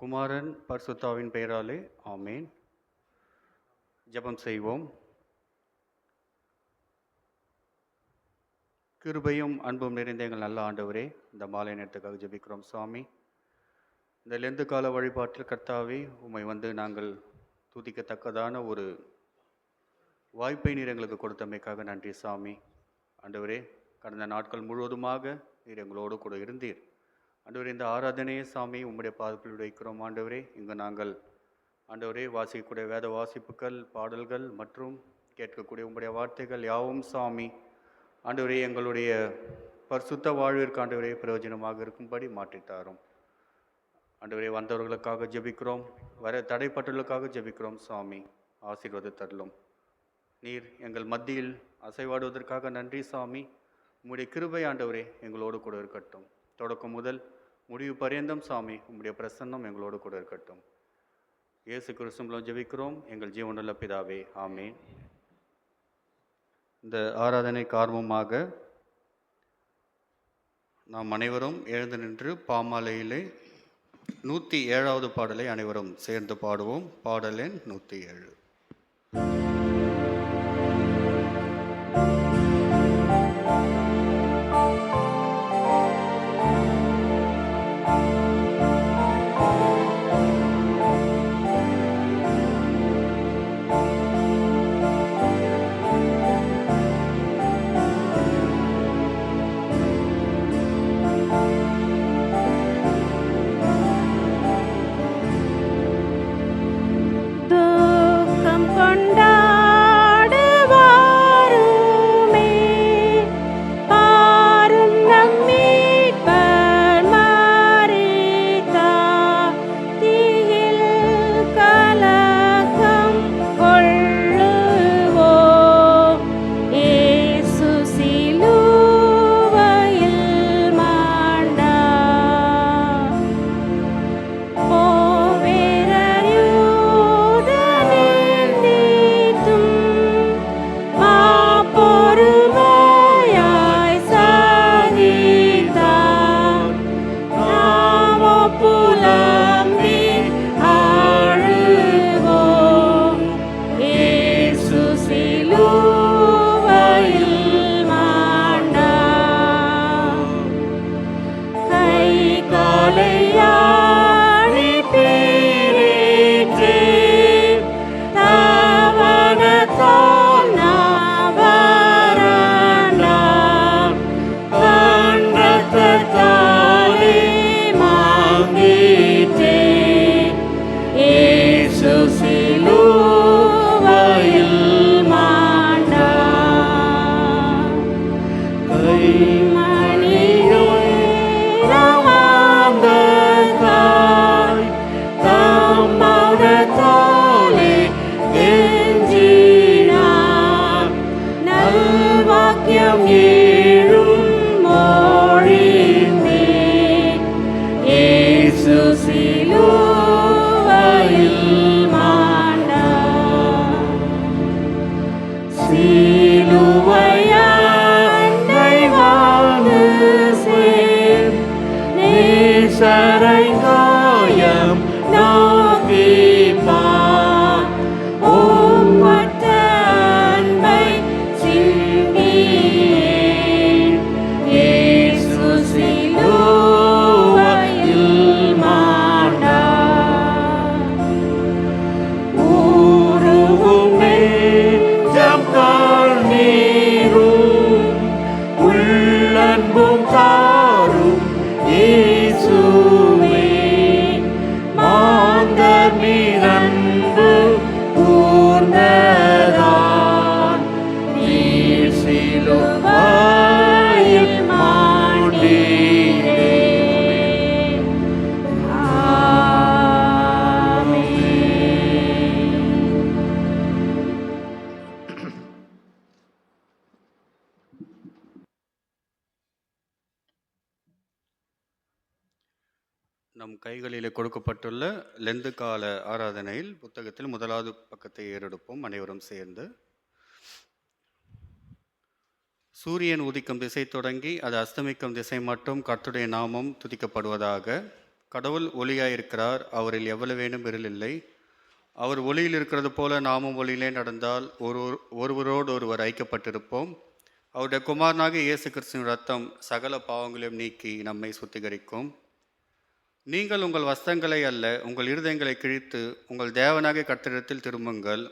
குமாரன் பரிசுத்தாவின் பெயராலே ஆமேன். ஜெபம் செய்வோம். கிருபையும் அன்பும் நிறைந்த எங்கள் நல்ல ஆண்டவரே, இந்த மாலை நேரத்துக்காக ஜெபிக்கிறோம் சுவாமி. இந்த லெந்து கால வழிபாட்டில் கர்த்தாவே, உம்மை நாங்கள் துதிக்கத்தக்கதான ஒரு வாய்ப்பை நீர் எங்களுக்கு கொடுத்தமைக்காக நன்றி சாமி. ஆண்டவரே, கடந்த நாட்கள் முழுவதுமாக நீர் எங்களோடு கூட இருந்தீர். ஆண்டவரே, இந்த ஆராதனையே சாமி உம்முடைய பாதத்தில் வைக்கிறோம். ஆண்டவரே, இங்கு நாங்கள் ஆண்டவரே வாசிக்கக்கூடிய வேத வாசிப்புகள், பாடல்கள் மற்றும் கேட்கக்கூடிய உம்முடைய வார்த்தைகள் யாவும் சாமி ஆண்டவரே எங்களுடைய பரிசுத்த வாழ்விற்கு ஆண்டவரே பிரயோஜனமாக இருக்கும்படி மாற்றித்தாரும். ஆண்டவரே, வந்தவர்களுக்காக ஜெபிக்கிறோம், வர தடைப்பட்டவர்களுக்காக ஜெபிக்கிறோம் சாமி. ஆசீர்வாத தரலும். நீர் எங்கள் மத்தியில் அசைவாடுவதற்காக நன்றி சாமி. உம்முடைய கிருபை ஆண்டவரே எங்களோடு கூட இருக்கட்டும். தொடக்கம் முதல் முடிவு பரியந்தம் சாமி உம்முடைய பிரசன்னம் எங்களோடு கூட இருக்கட்டும். இயேசு கிறிஸ்துவின் ஜெபிக்கிறோம் எங்கள் ஜீவனுள்ள பிதாவே, ஆமேன். இந்த ஆராதனை காரணமாக நாம் அனைவரும் எழுந்து நின்று பாமாலையிலே 107வது பாடலை அனைவரும் சேர்ந்து பாடுவோம். பாடல் எண் 107. நம் கைகளிலே கொடுக்கப்பட்டுள்ள லெந்து கால ஆராதனையில் புத்தகத்தில் முதலாவது பக்கத்தை ஏறெடுப்போம் அனைவரும் சேர்ந்து. சூரியன் உதிக்கும் திசை தொடங்கி அது அஸ்தமிக்கும் திசை மட்டும் கர்த்தருடைய நாமம் துதிக்கப்படுவதாக. கடவுள் ஒளியாயிருக்கிறார், அவரில் எவ்வளவேனும் இருள் இல்லை. அவர் ஒளியில் இருக்கிறது போல நாமும் ஒளியிலே நடந்தால் ஒருவரோடு ஒருவர் ஐக்கியப்பட்டிருப்போம். அவருடைய குமாரனாகிய இயேசு கிறிஸ்துவின் ரத்தம் சகல பாவங்களையும் நீக்கி நம்மை சுத்திகரிக்கும். நீங்கள் உங்கள் வஸ்திரங்களை அல்ல, உங்கள் இருதயங்களை கிழித்து உங்கள் தேவனாகிய கர்த்தரிடத்தில் திரும்புங்கள்.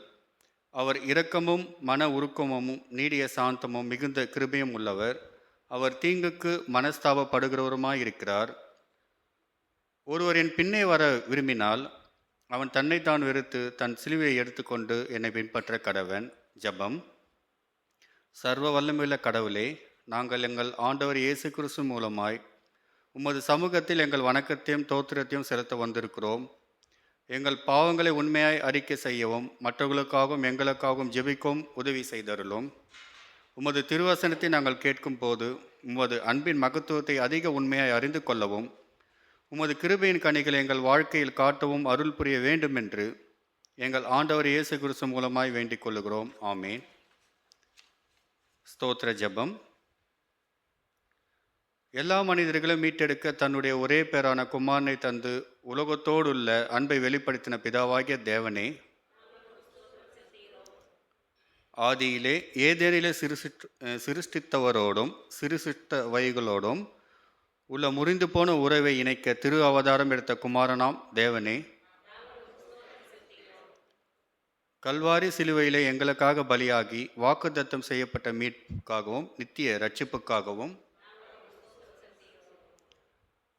அவர் இரக்கமும் மன உருக்கமும் நீடிய சாந்தமும் மிகுந்த கிருபையும் உள்ளவர். அவர் தீங்குக்கு மனஸ்தாபப்படுகிறவருமாயிருக்கிறார். ஒருவர் என் பின்னே வர விரும்பினால் அவன் தன்னைத்தான் வெறுத்து தன் சிலுவையை எடுத்துக்கொண்டு என்னை பின்பற்ற கடவன். ஜெபம். சர்வ வல்லமையுள்ள கடவுளே, நாங்கள் எங்கள் ஆண்டவர் இயேசு கிறிஸ்து மூலமாய் உமது சமூகத்தில் எங்கள் வணக்கத்தையும் தோத்திரத்தையும் செலுத்த வந்திருக்கிறோம். எங்கள் பாவங்களை உண்மையாய் அறிக்கை செய்யவும் மற்றவர்களுக்காகவும் எங்களுக்காகவும் ஜெபிக்கவும் உதவி செய்தருளும். உமது திருவசனத்தை நாங்கள் கேட்கும் போது உமது அன்பின் மகத்துவத்தை அதிக உண்மையாய் அறிந்து கொள்ளவும் உமது கிருபையின் கனிகளை எங்கள் வாழ்க்கையில் காட்டவும் அருள் புரிய வேண்டும் என்று எங்கள் ஆண்டவர் இயேசு கிறிஸ்து மூலமாய் வேண்டிக் கொள்ளுகிறோம். ஆமேன். ஸ்தோத்திர ஜெபம். எல்லா மனிதர்களும் மீட்டெடுக்க தன்னுடைய ஒரே பேரான குமாரனை தந்து உலகத்தோடுள்ள அன்பை வெளிப்படுத்தின பிதாவாகிய தேவனே, ஆதியிலே ஏதேனிலே சிருஷ்டித்தவரோடும் சிருஷ்டித்தவைகளோடும் உள்ள முறிந்து போன உறவை இணைக்க திரு அவதாரம் எடுத்த குமாரனாம் தேவனே, கல்வாரி சிலுவையிலே எங்களுக்காக பலியாகி வாக்குத்தத்தம் செய்யப்பட்ட மீட்புக்காகவும் நித்திய இரட்சிப்புக்காகவும்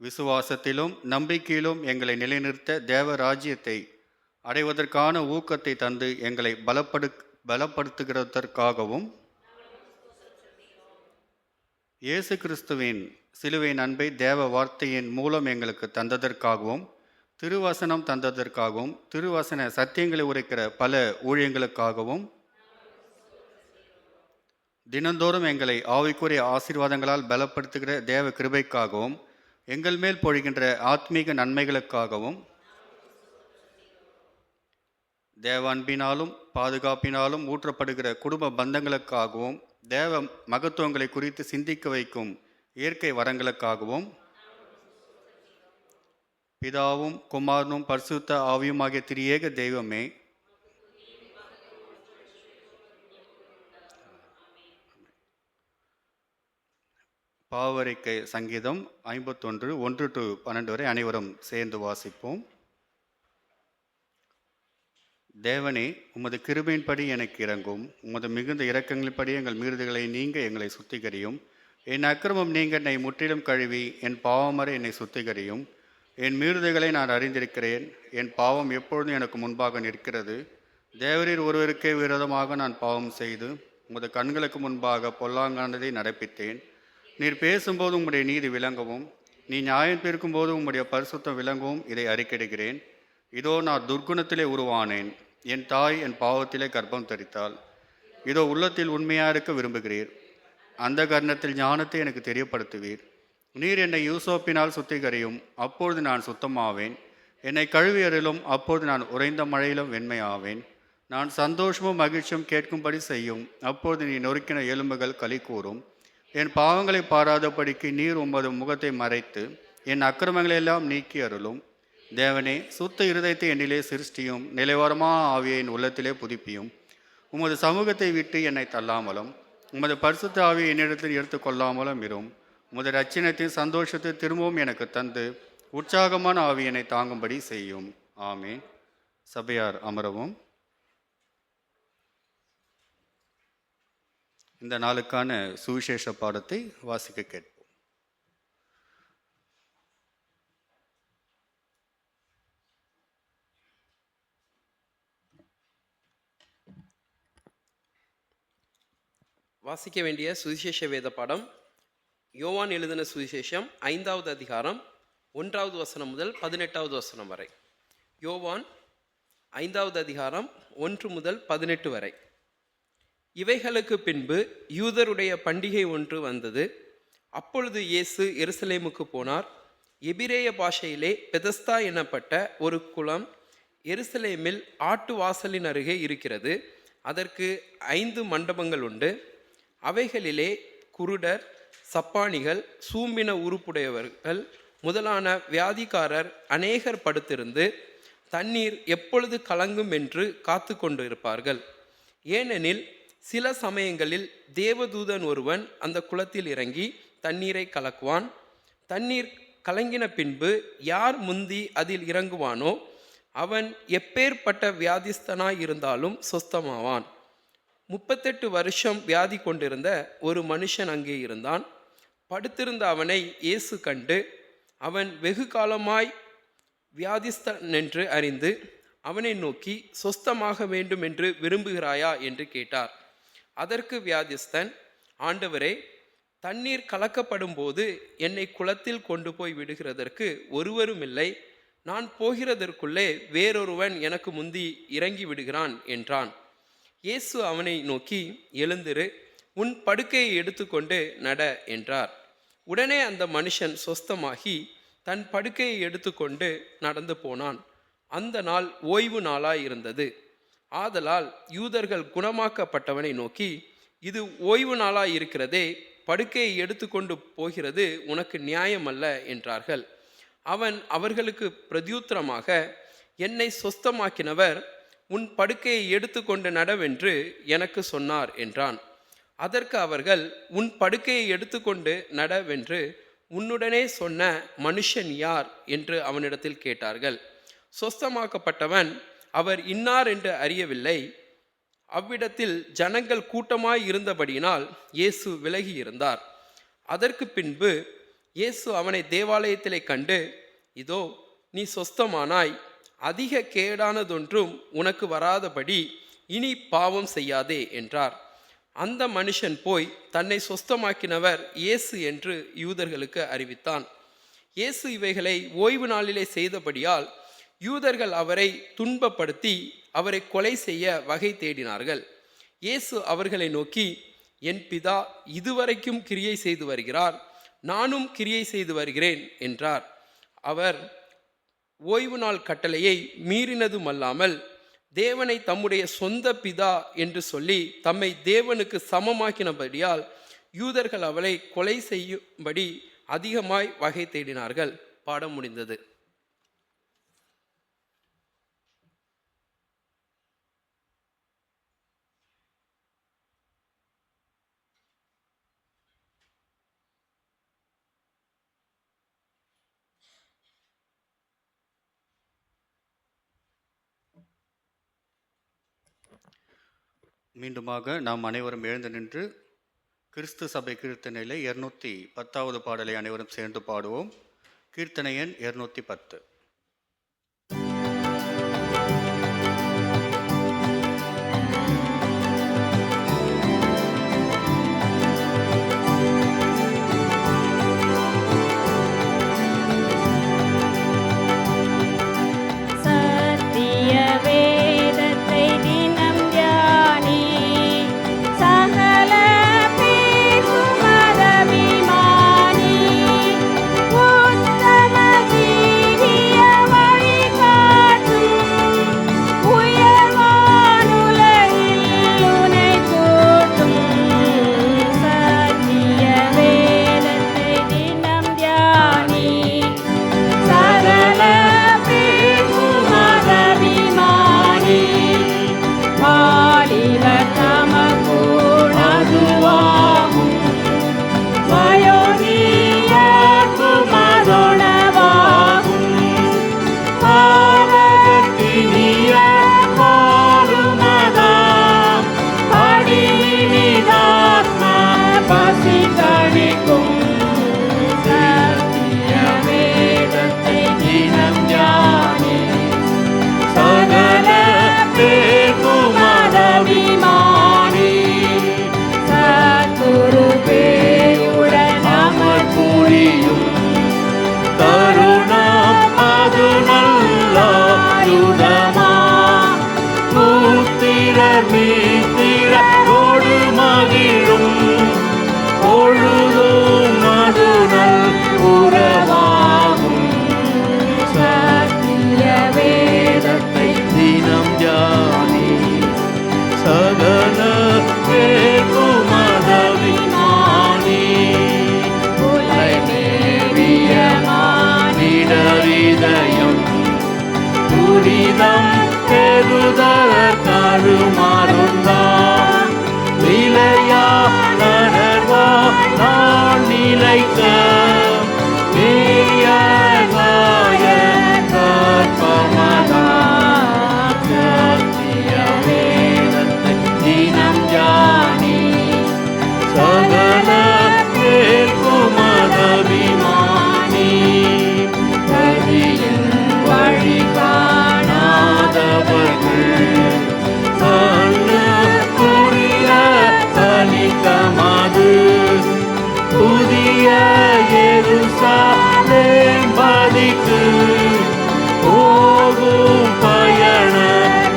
விசுவாசத்திலும் நம்பிக்கையிலும் எங்களை நிலைநிறுத்த தேவ ராஜ்யத்தை அடைவதற்கான ஊக்கத்தை தந்து எங்களை பலப்படுத்துகிறதற்காகவும் இயேசு கிறிஸ்துவின் சிலுவையின் அன்பை தேவ வார்த்தையின் மூலம் எங்களுக்கு தந்ததற்காகவும் திருவசனம் தந்ததற்காகவும் திருவசன சத்தியங்களை உரைக்கிற பல ஊழியங்களுக்காகவும் தினந்தோறும் எங்களை ஆவிக்குரிய ஆசீர்வாதங்களால் பலப்படுத்துகிற தேவ கிருபைக்காகவும் எங்கள் மேல் பொழிகின்ற ஆத்மீக நன்மைகளுக்காகவும் தேவ அன்பினாலும் பாதுகாப்பினாலும் ஊற்றப்படுகிற குடும்ப பந்தங்களுக்காகவும் தேவ மகத்துவங்களை குறித்து சிந்திக்க வைக்கும் இயற்கை வரங்களுக்காகவும் பிதாவும் குமாரனும் பரிசுத்த ஆவியுமாகிய திரியேக தெய்வமே, பாவரிக்கை சங்கீதம் 51 1-12 வரை அனைவரும் சேர்ந்து வாசிப்போம். தேவனே, உமது கிருபையின்படி எனக்கு இறங்கும். உமது மிகுந்த இரக்கங்களின்படி எங்கள் மீறுதல்களை நீங்க எங்களை சுத்திகரியும். என் அக்கிரமம் நீங்க என்னை முற்றிலும் கழுவி என் பாவமறை என்னை சுத்திகரியும். என் மீறுதல்களை நான் அறிந்திருக்கிறேன். என் பாவம் எப்பொழுதும் எனக்கு முன்பாக நிற்கிறது. தேவரீர் ஒருவருக்கே விரோதமாக நான் பாவம் செய்து உமது கண்களுக்கு முன்பாக பொல்லாங்கானதை நடப்பித்தேன். நீர் பேசும்போது உம்முடைய நீதி விளங்கவும் நீ நியாயம் தீர்க்கும் போது உம்முடைய பரிசுத்தம் விளங்கவும் இதை அறிக்கையிடுகிறேன். இதோ நான் துர்க்குணத்திலே உருவானேன். என் தாய் என் பாவத்திலே கர்ப்பம் தரித்தாள். இதோ உள்ளத்தில் உண்மையாக இருக்க விரும்புகிறீர். அந்த கர்ணத்தில் ஞானத்தை எனக்கு தெரியப்படுத்துவீர். நீர் என்னை யூசோப்பினால் சுத்திகரியும், அப்பொழுது நான் சுத்தமாவேன். என்னை கழுவி அருளும், அப்பொழுது நான் உறைந்த மழையிலும் வெண்மையாவேன். நான் சந்தோஷமும் மகிழ்ச்சியும் கேட்கும்படி செய்யும், அப்பொழுது நீ நொறுக்கின எலும்புகள் களி கூறும். என் பாவங்களை பாராதபடிக்கு நீர் உமது முகத்தை மறைத்து என் அக்கிரமங்களெல்லாம் நீக்கி அருளும். தேவனே, சுத்த இருதயத்தை என்னிலே சிருஷ்டியும், நிலைவாரமான ஆவியை என் உள்ளத்திலே புதுப்பியும். உமது சமூகத்தை விட்டு என்னை தள்ளாமலும் உமது பரிசுத்த ஆவியை என்னிடத்தில் எடுத்துக்கொள்ளாமலும் இரும். உமது இரட்சணத்தின் சந்தோஷத்தை திரும்பவும் எனக்கு தந்து உற்சாகமான ஆவியனை தாங்கும்படி செய்யும். ஆமென். சபையார் அமரவும். இந்த நாளுக்கான சுவிசேஷ பாடத்தை வாசிக்க கேட்போம். வாசிக்க வேண்டிய சுவிசேஷ வேத பாடம் யோவான் எழுதின சுவிசேஷம் 5வது அதிகாரம் 1வது வசனம் முதல் 18வது வசனம் வரை. யோவான் 5வது அதிகாரம் 1 முதல் 18 வரை. இவைகளுக்கு பின்பு யூதருடைய பண்டிகை ஒன்று வந்தது. அப்பொழுது இயேசு எருசலேமுக்கு போனார். எபிரேய பாஷையிலே பெதஸ்தா எனப்பட்ட ஒரு குளம் எருசலேமில் ஆட்டு வாசலின் அருகே இருக்கிறது. அதற்கு 5 மண்டபங்கள் உண்டு. அவைகளிலே குருடர், சப்பானிகள், சூம்பின உறுப்புடையவர்கள், முதலான வியாதிக்காரர் அநேகர் படுத்திருந்து தண்ணீர் எப்பொழுது கலங்கும் என்று காத்து கொண்டு இருப்பார்கள். ஏனெனில் சில சமயங்களில் தேவதூதன் ஒருவன் அந்த குளத்தில் இறங்கி தண்ணீரை கலக்குவான். தண்ணீர் கலங்கின பின்பு யார் முந்தி அதில் இறங்குவானோ அவன் எப்பேற்பட்ட வியாதிஸ்தனாய் இருந்தாலும் சொஸ்தமாவான். 38 வருஷம் வியாதி கொண்டிருந்த ஒரு மனுஷன் அங்கே இருந்தான். படுத்திருந்த அவனை இயேசு கண்டு, அவன் வெகு காலமாய் வியாதிஸ்தன் என்று அறிந்து அவனை நோக்கி, சொஸ்தமாக வேண்டும் என்று விரும்புகிறாயா என்று கேட்டார். அதற்கு வியாதிஸ்தன், ஆண்டவரே, தண்ணீர் கலக்கப்படும் போது என்னை குளத்தில் கொண்டு போய் விடுகிறதற்கு ஒருவரும் இல்லை. நான் போகிறதற்குள்ளே வேறொருவன் எனக்கு முந்தி இறங்கி விடுகிறான் என்றான். இயேசு அவனை நோக்கி, எழுந்திரு, உன் படுக்கையை எடுத்துக்கொண்டு நட என்றார். உடனே அந்த மனுஷன் சொஸ்தமாகி தன் படுக்கையை எடுத்துக்கொண்டு நடந்து போனான். அந்த நாள் ஓய்வு நாளாய் இருந்தது. ஆதலால் யூதர்கள் குணமாக்கப்பட்டவனை நோக்கி, இது ஓய்வு நாளாய் இருக்கிறதே, படுக்கையை எடுத்துக்கொண்டு போகிறது உனக்கு நியாயமல்ல என்றார்கள். அவன் அவர்களுக்கு பிரதியுத்தரமாக, என்னை சொஸ்தமாக்கினவர் உன் படுக்கையை எடுத்துக்கொண்டு நடவென்று எனக்கு சொன்னார் என்றான். அதற்கு அவர்கள், உன் படுக்கையை எடுத்துக்கொண்டு நடவென்று உன்னுடனே சொன்ன மனுஷன் யார் என்று அவனிடத்தில் கேட்டார்கள். சொஸ்தமாக்கப்பட்டவன் அவர் இன்னார் என்று அறியவில்லை. அவ்விடத்தில் ஜனங்கள் கூட்டமாய் இருந்தபடியினால் இயேசு விலகி இருந்தார். அதற்கு பின்பு இயேசு அவனை தேவாலயத்திலே கண்டு, இதோ நீ சொஸ்தமானாய், அதிக கேடானதொன்றும் உனக்கு வராதபடி இனி பாவம் செய்யாதே என்றார். அந்த மனுஷன் போய் தன்னை சொஸ்தமாக்கினவர் இயேசு என்று யூதர்களுக்கு அறிவித்தான். இயேசு இவைகளை ஓய்வு நாளிலே செய்தபடியால் யூதர்கள் அவரை துன்பப்படுத்தி அவரை கொலை செய்ய வகை தேடினார்கள். இயேசு அவர்களை நோக்கி, என் பிதா இதுவரைக்கும் கிரியை செய்து வருகிறார், நானும் கிரியை செய்து வருகிறேன் என்றார். அவர் ஓய்வு நாள் கட்டளையை மீறினதுமல்லாமல் தேவனை தம்முடைய சொந்த பிதா என்று சொல்லி தம்மை தேவனுக்கு சமமாக்கினபடியால் யூதர்கள் அவளை கொலை செய்யும்படி அதிகமாய் வகை தேடினார்கள். பாடம் முடிந்தது. மீண்டுமாக நாம் அனைவரும் எழுந்து நின்று கிறிஸ்து சபை கீர்த்தனையில் 210வது பாடலை அனைவரும் சேர்ந்து பாடுவோம். கீர்த்தனை எண் 210. உத்தம ஜீவி துரிதம் பெறுதற் கருமாறுந்தான் நிலையா நரவா நான் நிலைக்க நீயகாய கற்பமதா சத்திய வேதத்தை தினம் ஜானி சகல பேர்க்குமதபிமானி பதியில் வழி காணாதவர்கள் கண்ணுக்குரிய கலிக்கமது புதிய எருசலேம் பதிக்கு போகும் பயண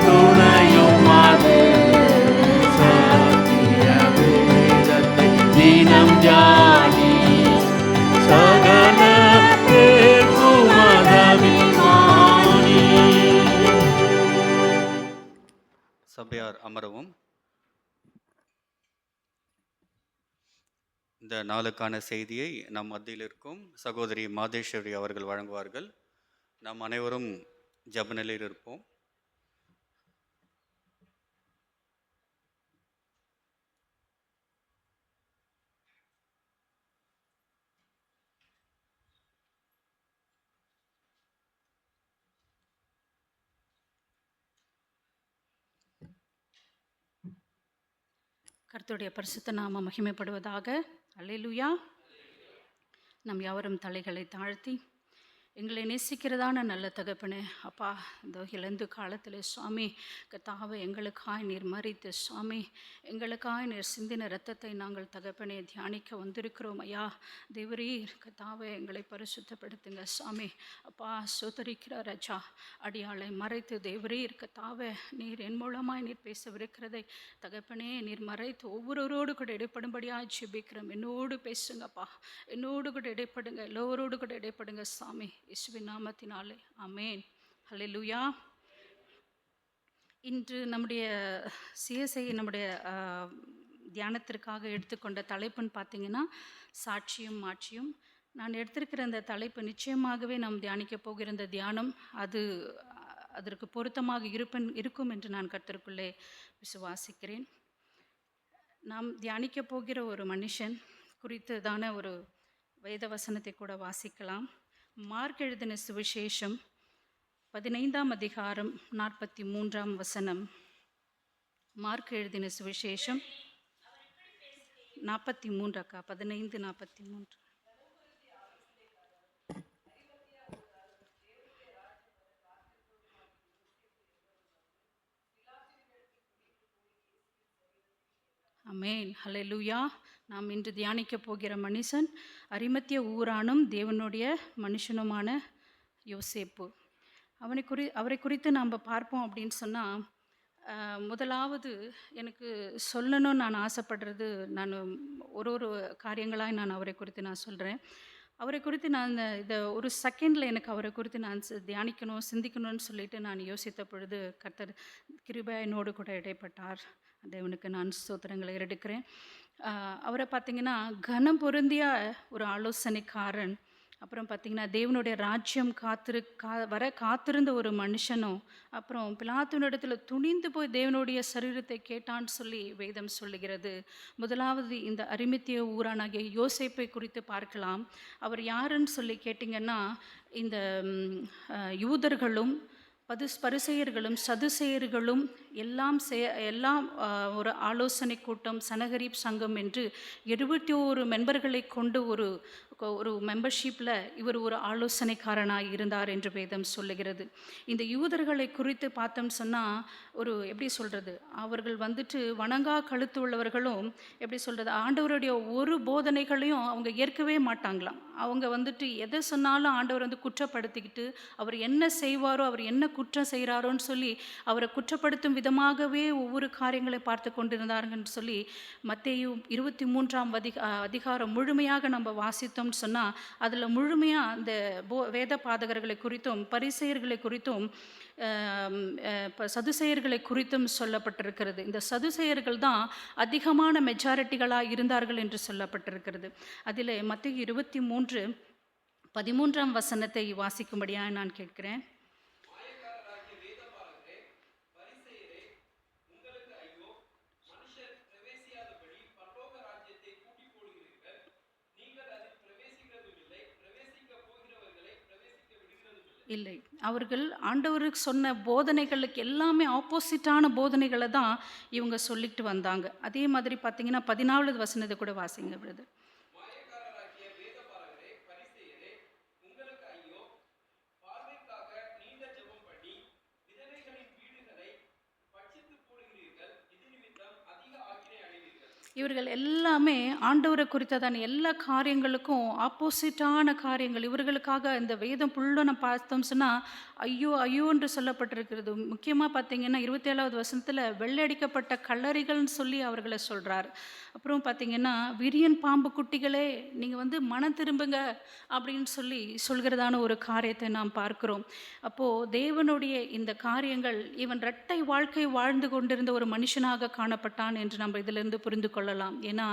துணையும் அது சத்திய வேதத்தை தினம் ஜானி சகல பேர்க்குமதபிமானி. சபையார் அமரவும். இந்த நாளுக்கான செய்தியை நம் மத்தியில் இருக்கும் சகோதரி மாதேஸ்வரி அவர்கள் வழங்குவார்கள். நாம் அனைவரும் ஜெபநிலையில் இருப்போம். கர்த்தருடைய பரிசுத்த நாமம் மகிமைப்படுவதாக. அல்லேலூயா. நம் யாவரும் தலைகளை தாழ்த்தி, எங்களை நேசிக்கிறதான நல்ல தகப்பனே அப்பா, இந்த இழந்து காலத்தில் சுவாமி கர்த்தாவே எங்களுக்காய் நீர் மரித்து சுவாமி எங்களுக்காய் நீர் சிந்தின இரத்தத்தை நாங்கள் தகப்பனே தியானிக்க வந்திருக்கிறோம் ஐயா. தேவரீர் கர்த்தாவே எங்களை பரிசுத்தப்படுத்துங்க சுவாமி அப்பா. சோதரிக்கிற ராஜா அடியாளை மறைத்து தேவரீர் கர்த்தாவே நீர் என் மூலமாய் நீர் பேசவிருக்கிறதை தகப்பனே நீர் மறைத்து ஒவ்வொருவரோடு கூட இடைப்படும்படியாக ஜெபிக்கிறோம். என்னோடு பேசுங்கப்பா, என்னோடு கூட இடைப்படுங்க, எல்லோரோடு கூட இடைப்படுங்க சாமி, இயேசுவின் நாமத்தினாலே ஆமென். ஹல்லேலூயா. இன்று நம்முடைய சிஎஸ்ஐ நம்முடைய தியானத்திற்காக எடுத்துக்கொண்ட தலைப்புன்னு பார்த்தீங்கன்னா சாட்சியும் மாட்சியும். நான் எடுத்திருக்கிற அந்த தலைப்பு நிச்சயமாகவே நாம் தியானிக்க போகிற இந்த தியானம் அதற்கு பொருத்தமாக இருக்கும் என்று நான் கர்த்தருக்குள்ளே விசுவாசிக்கிறேன். நாம் தியானிக்க போகிற ஒரு மனுஷன் குறித்ததான ஒரு வேத வசனத்தை கூட வாசிக்கலாம். மார்க் எழுதின சுவிசேஷம் 15ஆம் அதிகாரம் 43ஆம் வசனம். மார்க் எழுதின சுவிசேஷம் 43 அக்கா 15:43. ஆமென். ஹல்லேலூயா. நாம் இன்று தியானிக்க போகிற மனுஷன் அரிமத்திய ஊரானும் தேவனுடைய மனுஷனுமான யோசேப்பு. அவரை குறித்து நாம் பார்ப்போம் அப்படின்னு சொன்னால், முதலாவது எனக்கு சொல்லணும்னு நான் ஆசைப்படுறது, நான் ஒரு காரியங்களாக நான் அவரை குறித்து நான் சொல்கிறேன். அவரை குறித்து நான் இதை ஒரு செகண்டில் எனக்கு அவரை குறித்து நான் தியானிக்கணும் சிந்திக்கணும்னு சொல்லிட்டு நான் யோசித்த பொழுது கர்த்தர் கிருபை என்னோடு கூட இடைப்பட்டார். தேவனுக்கு நான் ஸ்தோத்திரங்களை எடுக்கிறேன். அவரை பார்த்திங்கன்னா கனம் பொருந்திய ஒரு ஆலோசனைக்காரன், அப்புறம் பார்த்திங்கன்னா தேவனுடைய ராஜ்யம் வர காத்திருந்த ஒரு மனுஷனும், அப்புறம் பிலாத்துவினிடத்தில் துணிந்து போய் தேவனுடைய சரீரத்தை கேட்டான்னு சொல்லி வேதம் சொல்லுகிறது. முதலாவது இந்த அரிமத்திய ஊரானாகிய யோசேப்பை குறித்து பார்க்கலாம். அவர் யாருன்னு சொல்லி கேட்டிங்கன்னா, இந்த யூதர்களும் பரிசேயர்களும் சதுசேயர்களும் எல்லாம் ஒரு ஆலோசனை கூட்டம், சனகரிப் சங்கம் என்று 71 மெம்பர்களை கொண்டு ஒரு மெம்பர்ஷிப்பில் இவர் ஒரு ஆலோசனைக்காரனாக இருந்தார் என்று வேதம் சொல்லுகிறது. இந்த யூதர்களை குறித்து பார்த்தோம் சொன்னால், எப்படி சொல்கிறது, அவர்கள் வந்துட்டு வணங்கா கழுத்து உள்ளவர்களும், எப்படி சொல்கிறது, ஆண்டவருடைய ஒரு போதனைகளையும் அவங்க ஏற்கவே மாட்டாங்களாம். அவங்க வந்துட்டு எதை சொன்னாலும் ஆண்டவர் குற்றப்படுத்திக்கிட்டு, அவர் என்ன செய்வாரோ, அவர் என்ன குற்றம் செய்கிறாரோன்னு சொல்லி அவரை குற்றப்படுத்தும் விதமாகவே ஒவ்வொரு காரியங்களை பார்த்து கொண்டிருந்தார்கள் சொல்லி மத்தேயு 23ஆம் அதிகாரம் முழுமையாக நம்ம வாசித்தோம்னு சொன்னால், அதில் முழுமையாக அந்த வேத பாதகர்களை குறித்தும் பரிசேயர்களை குறித்தும் சதுசேயர்களை குறித்தும் சொல்லப்பட்டிருக்கிறது. இந்த சதுசேயர்கள் தான் அதிகமான மெஜாரிட்டிகளாக இருந்தார்கள் என்று சொல்லப்பட்டிருக்கிறது. அதில் மத்தேயு 23:13 வசனத்தை வாசிக்கும்படியாக நான் கேட்கிறேன். இல்லை. அவர்கள் ஆண்டவருக்கு சொன்ன போதனைகளுக்கு எல்லாமே ஆப்போசிட்டான போதனைகளை தான் இவங்க சொல்லிட்டு வந்தாங்க. அதே மாதிரி பார்த்தீங்கன்னா 14வது வசனத்தை கூட வாசிங்க பிரதர். மாயக்காரராகிய வேதபாரகரே, பரிசேயரே, உங்களுக்கு ஐயோ! பார்வைக்காக நீண்ட ஜெபம் பண்ணி விதவைகளின் வீடுகளை பட்சித்துப் போடுகிறீர்கள். இது நிமித்தம் அதிக ஆக்கினை அடைவீர்கள். இவர்கள் எல்லாமே ஆண்டவரை குறித்ததான எல்லா காரியங்களுக்கும் ஆப்போசிட்டான காரியங்கள். இவர்களுக்காக இந்த வேதம் ஃபுல்லும் நம்ம பார்த்தோம் சொன்னால் ஐயோ ஐயோ என்று சொல்லப்பட்டிருக்கிறது. முக்கியமாக பார்த்தீங்கன்னா 27வது வசனத்தில் வெள்ளையடிக்கப்பட்ட கல்லறைகள்னு சொல்லி அவர்களை சொல்கிறார். அப்புறம் பார்த்தீங்கன்னா விரியன் பாம்பு குட்டிகளே நீங்கள் வந்து மனம் திரும்புங்க அப்படின்னு சொல்லி சொல்கிறதான ஒரு காரியத்தை நாம் பார்க்கிறோம். அப்போது தேவனுடைய இந்த காரியங்கள், இவன் இரட்டை வாழ்க்கை வாழ்ந்து கொண்டிருந்த ஒரு மனுஷனாக காணப்பட்டான் என்று நம்ம இதிலிருந்து புரிந்து கொள்ளலாம். ஏன்னா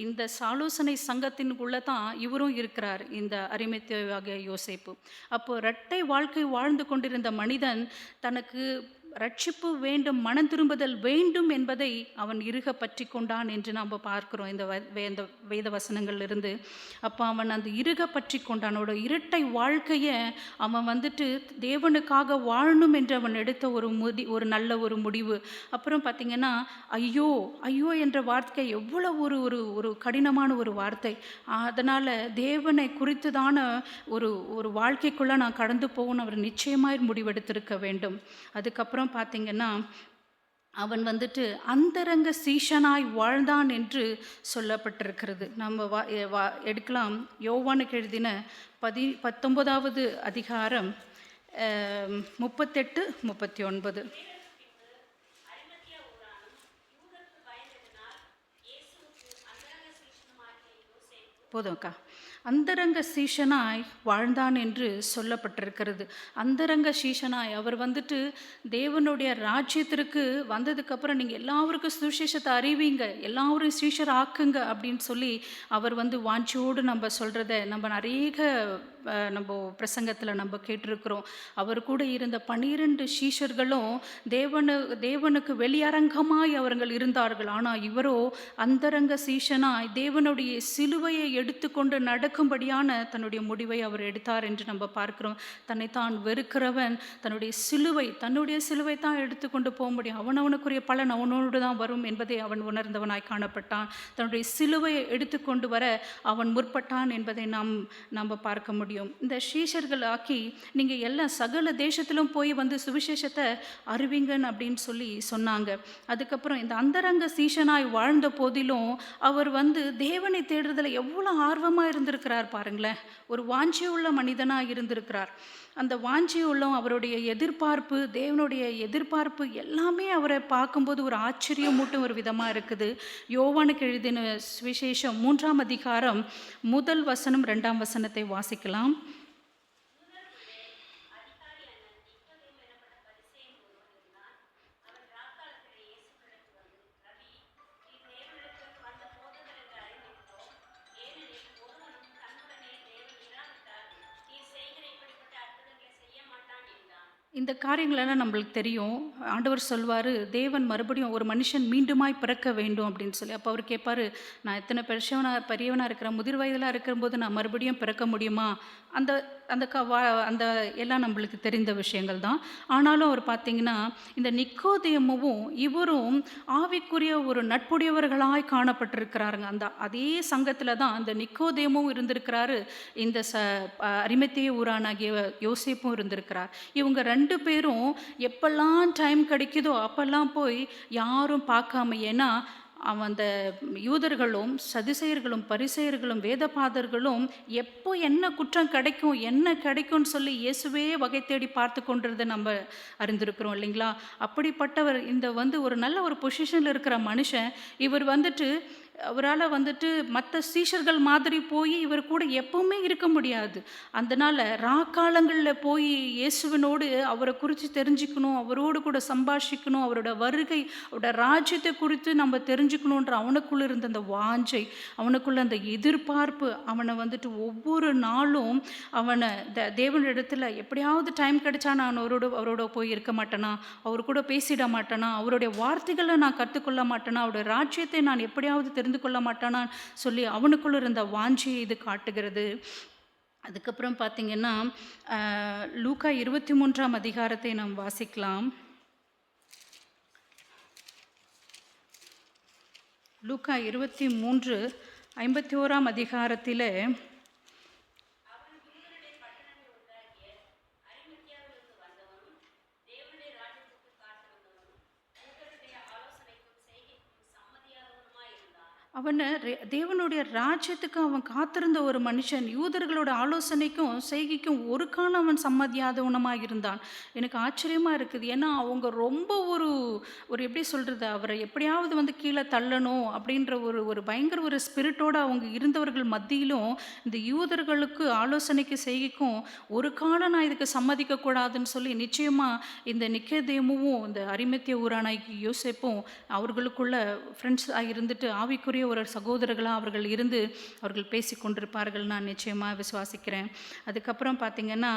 இந்த ஆலோசனை சங்கத்தின் உள்ள தான் இவரும் இருக்கிறார், இந்த அரிமத்தேயுவாகிய யோசேப்பு. அப்போ இரட்டை வாழ்க்கை வாழ்ந்து கொண்டிருந்த மனிதன் தனக்கு ரட்சிப்பு வேண்டும், மனம் திரும்புதல் வேண்டும் என்பதை அவன் இறுக பற்றி கொண்டான் என்று நாம் பார்க்கிறோம் இந்த வேத வசனங்கள்லிருந்து. அப்போ அவன் அந்த இறுக பற்றி கொண்டானோட இரட்டை வாழ்க்கையை அவன் வந்துட்டு தேவனுக்காக வாழணும் என்று அவன் எடுத்த ஒரு நல்ல ஒரு முடிவு. அப்புறம் பார்த்திங்கன்னா ஐயோ ஐயோ என்ற வார்த்தை எவ்வளோ ஒரு ஒரு ஒரு கடினமான ஒரு வார்த்தை. அதனால் தேவனை குறித்துதான ஒரு ஒரு வாழ்க்கைக்குள்ளே நான் கடந்து போகணும் அவர் நிச்சயமாய் முடிவெடுத்திருக்க வேண்டும். அதுக்கப்புறம் பார்த்தீங்கன்னா அவன் வந்துட்டு அந்தரங்க சீஷனாய் வாழ்ந்தான் என்று சொல்லப்பட்டிருக்கிறது. நம்ம எடுக்கலாம். யோவானுக்கு எழுதின 19வது அதிகாரம் 38, 39. போதும்க்கா. அந்தரங்க சீஷனாய் வாழ்ந்தான் என்று சொல்லப்பட்டிருக்கிறது. அந்தரங்க சீஷனாய் அவர் வந்துட்டு தேவனுடைய ராஜ்யத்திற்கு வந்ததுக்கப்புறம் நீங்கள் எல்லாருக்கும் சுவிசேஷத்தை அறிவிங்க, எல்லாரும் சீஷர் ஆக்குங்க அப்படின்னு சொல்லி அவர் வந்து வாஞ்சியோடு நம்ம சொல்கிறத நம்ம நம்ம பிரசங்கத்தில் நம்ம கேட்டிருக்கிறோம். அவர் கூட இருந்த 12 சீஷர்களும் தேவனுக்கு வெளியரங்கமாய் அவர்கள் இருந்தார்கள். ஆனால் இவரோ அந்தரங்க சீஷனாய் தேவனுடைய சிலுவையை எடுத்துக்கொண்டு நடக்கும்படியான தன்னுடைய முடிவை அவர் எடுத்தார் என்று நம்ம பார்க்கிறோம். தன்னைத்தான் வெறுக்கிறவன் தன்னுடைய சிலுவை தான் எடுத்துக்கொண்டு போக முடியும். அவனவனுக்குரிய பலன் அவனோடு தான் வரும் என்பதை அவன் உணர்ந்தவனாய் காணப்பட்டான். தன்னுடைய சிலுவையை எடுத்துக்கொண்டு வர அவன் முற்பட்டான் என்பதை நாம் பார்க்க முடியும். இந்த சீஷர்கள் ஆக்கி நீங்கள் எல்லாம் சகல தேசத்திலும் போய் வந்து சுவிசேஷத்தை அறிவிங்கன்னு அப்படின்னு சொல்லி சொன்னாங்க. அதுக்கப்புறம் இந்த அந்தரங்க சீஷனாய் வாழ்ந்த போதிலும் அவர் வந்து தேவனை தேடுறதுல எவ்வளோ ஆர்வமாக இருந்திருக்கிறார் பாருங்களேன். ஒரு வாஞ்சியுள்ள மனிதனாக இருந்திருக்கிறார். அந்த வாஞ்சியுள்ள அவருடைய எதிர்பார்ப்பு, தேவனுடைய எதிர்பார்ப்பு எல்லாமே அவரை பார்க்கும்போது ஒரு ஆச்சரியமூட்டும் ஒரு விதமாக இருக்குது. யோவானுக்கு எழுதின சுவிசேஷம் 3ஆம் அதிகாரம் 1 வசனம் 2ஆம் வசனத்தை வாசிக்கலாம். இந்த காரியங்களெல்லாம் நம்மளுக்கு தெரியும். ஆண்டவர் சொல்வார், தேவன் மறுபடியும் ஒரு மனுஷன் மீண்டுமாய் பிறக்க வேண்டும் அப்படின்னு சொல்லி. அப்போ அவர் கேட்பார், நான் எத்தனை பெரியவனாக இருக்கிறேன், முதிர் வயதில் இருக்கிறபோது நான் மறுபடியும் பிறக்க முடியுமா? அந்த அந்த அந்த எல்லாம் நம்மளுக்கு தெரிந்த விஷயங்கள் தான். ஆனாலும் அவர் பார்த்திங்கன்னா இந்த நிக்கோதேமுவும் இவரும் ஆவிக்குரிய ஒரு நட்புடையவர்களாய் காணப்பட்டிருக்கிறாருங்க. அதே சங்கத்தில் தான் அந்த நிக்கோதேமும் இருந்திருக்கிறாரு, இந்த அரிமத்தேயு ஊரானாகிய யோசேப்பும் இருந்திருக்கிறார். இவங்க 2 பேரும் எப்பெல்லாம் டைம் கிடைக்குதோ அப்பெல்லாம் போய் யாரும் பார்க்காம, ஏன்னா அந்த யூதர்களும் சதுசேயர்களும் பரிசேயர்களும் வேதபாதர்களும் எப்போ என்ன குற்றம் கிடைக்கும்னு சொல்லி இயேசுவே வகை தேடி பார்த்து கொண்டிருந்த நம்ம அறிந்திருக்கிறோம் இல்லைங்களா? அப்படிப்பட்டவர் இந்த ஒரு நல்ல ஒரு பொசிஷனில் இருக்கிற மனுஷன், இவர் அவரால் மற்ற சீஷர்கள் மாதிரி போய் இவர் கூட எப்பவுமே இருக்க முடியாது. அதனால் ராக்காலங்களில் போய் இயேசுவினோடு அவரை குறித்து தெரிஞ்சுக்கணும், அவரோடு கூட சம்பாஷிக்கணும், அவரோட வருகை, அவரோட ராஜ்யத்தை குறித்து நம்ம தெரிஞ்சுக்கணுன்ற அவனுக்குள்ளே இருந்த அந்த வாஞ்சை, அவனுக்குள்ள அந்த எதிர்பார்ப்பு, அவனை ஒவ்வொரு நாளும் அவனை தேவனிடத்தில் எப்படியாவது டைம் கிடைச்சா நான் அவரோட போய் இருக்க மாட்டேனா, அவர் கூட பேசிட மாட்டேனா, அவருடைய வார்த்தைகளை நான் கற்றுக்கொள்ள மாட்டேனா, அவருடைய ராஜ்யத்தை நான் எப்படியாவது தெரிந்து கொள்ள மாட்டானான்னு சொல்லி அவனுக்குள்ள இருந்த வாஞ்சியை இது காட்டுகிறது. அதுக்கப்புறம் பார்த்திங்கன்னா லூக்கா 23ஆம் அதிகாரத்தை நாம் வாசிக்கலாம். லூக்கா 23:51ஆம் அதிகாரத்திலே தேவனுடைய ராஜ்யத்துக்கு அவன் காத்திருந்த ஒரு மனுஷன், யூதர்களோட ஆலோசனைக்கும் செய்கைக்கும் ஒரு காலம் அவன் சம்மதியாதவனமாக இருந்தான். எனக்கு ஆச்சரியமாக இருக்குது. ஏன்னா அவங்க ரொம்ப ஒரு எப்படி சொல்கிறது, அவரை எப்படியாவது வந்து கீழே தள்ளணும் அப்படின்ற ஒரு பயங்கர ஒரு ஸ்பிரிட்டோடு அவங்க இருந்தவர்கள் மத்தியிலும் இந்த யூதர்களுக்கு ஆலோசனைக்கு செய்கைக்கும் ஒரு காலம் நான் இதுக்கு சம்மதிக்கக்கூடாதுன்னு சொல்லி நிச்சயமாக இந்த நிக்கதேமுவும் இந்த அரிமத்திய ஊரான யோசேப்பும் அவர்களுக்குள்ள ஃப்ரெண்ட்ஸாக இருந்துட்டு ஆவிக்குரிய ஒரு சகோதரர்களாக அவர்கள் இருந்து அவர்கள் பேசி கொண்டிருப்பார்கள், நான் நிச்சயமாக விசுவாசிக்கிறேன். அதுக்கப்புறம் பார்த்திங்கன்னா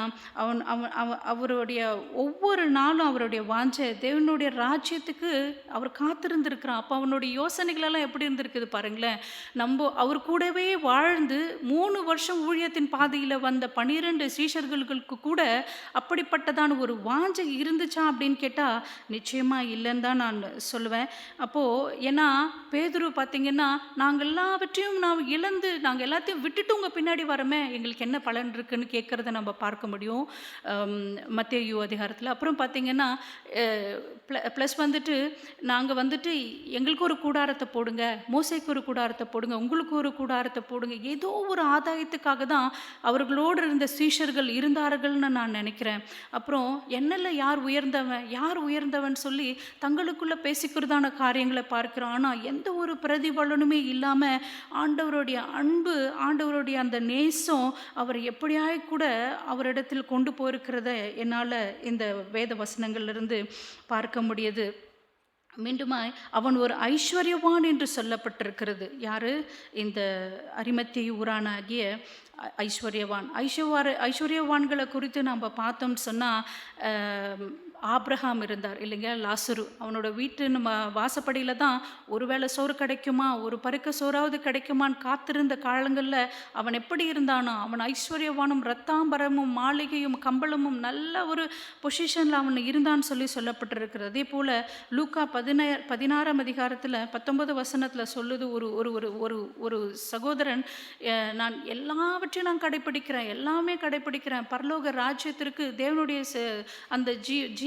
அவருடைய ஒவ்வொரு நாளும் அவருடைய வாஞ்சை தேவனுடைய ராஜ்யத்துக்கு அவர் காத்திருந்திருக்கிறான். அப்போ அவனுடைய யோசனைகளெல்லாம் எப்படி இருந்திருக்குது பாருங்களேன். நம்ம அவர் கூடவே வாழ்ந்து 3 வருஷம் ஊழியத்தின் பாதையில் வந்த 12 சீஷர்களுக்கு கூட அப்படிப்பட்டதான ஒரு வாஞ்சை இருந்துச்சா அப்படின்னு கேட்டால் நிச்சயமாக இல்லைன்னு தான் நான் சொல்லுவேன். அப்போது ஏன்னா பேதுரு பார்த்திங்கன்னா நாங்கள் எல்லாவற்றையும் இழந்து நாங்கள் எல்லாத்தையும் விட்டுட்டு உங்கள் பின்னாடி வரமே, எங்களுக்கு என்ன பலன் இருக்குன்னு கேட்குறத நம்ம பார்க்க முடியும் மத்தேயு அதிகாரத்தில். அப்புறம் பார்த்திங்கன்னா ப்ளஸ் வந்துட்டு நாங்கள் வந்துட்டு எங்களுக்கு ஒரு கூடாரத்தை போடுங்க, மோசேக்கு ஒரு கூடாரத்தை போடுங்க, உங்களுக்கு ஒரு கூடாரத்தை போடுங்க, ஏதோ ஒரு ஆதாயத்துக்காக தான் அவர்களோடு இருந்த சீஷர்கள் இருந்தார்கள்னு நான் நினைக்கிறேன். அப்புறம் என்னல்ல யார் உயர்ந்தவன் சொல்லி தங்களுக்குள்ளே பேசிக்கிறதான காரியங்களை பார்க்கிறோம். ஆனால் எந்த ஒரு பிரதிபலனுமே இல்லாமல் ஆண்டவருடைய அன்பு, ஆண்டவருடைய அந்த நேசம் அவர் எப்படியாய் கூட அவரிடத்தில் கொண்டு போயிருக்கிறத என்னால் இந்த வேத வசனங்கள்லேருந்து பார்க்க முடியுது. மீண்டுமாய் அவன் ஒரு ஐஸ்வர்யவான் என்று சொல்லப்பட்டிருக்கிறது. யாரு? இந்த அரிமத்திய ஊரானாகிய ஐஸ்வர்யவான்களை குறித்து நம்ம பார்த்தோம்னு சொன்னால் ஆப்ரஹாம் இருந்தார் இல்லைங்க, லாசரு. அவனோட வீட்டு நம்ம வாசப்படியில் தான் ஒருவேளை சோறு கிடைக்குமா, ஒரு பருக்க சோறாவது கிடைக்குமான்னு காத்திருந்த காலங்களில் அவன் எப்படி இருந்தானோ, அவன் ஐஸ்வர்யவானும் ரத்தாம்பரமும் மாளிகையும் கம்பளமும் நல்ல ஒரு பொசிஷனில் அவன் இருந்தான்னு சொல்லப்பட்டிருக்கிறது. அதே போல் லூக்கா 16ஆம் அதிகாரத்தில் 19 வசனத்தில் சொல்லுது, ஒரு சகோதரன் நான் எல்லாவற்றையும் நான் கடைப்பிடிக்கிறேன், எல்லாமே கடைப்பிடிக்கிறேன், பரலோக ராஜ்யத்திற்கு தேவனுடைய அந்த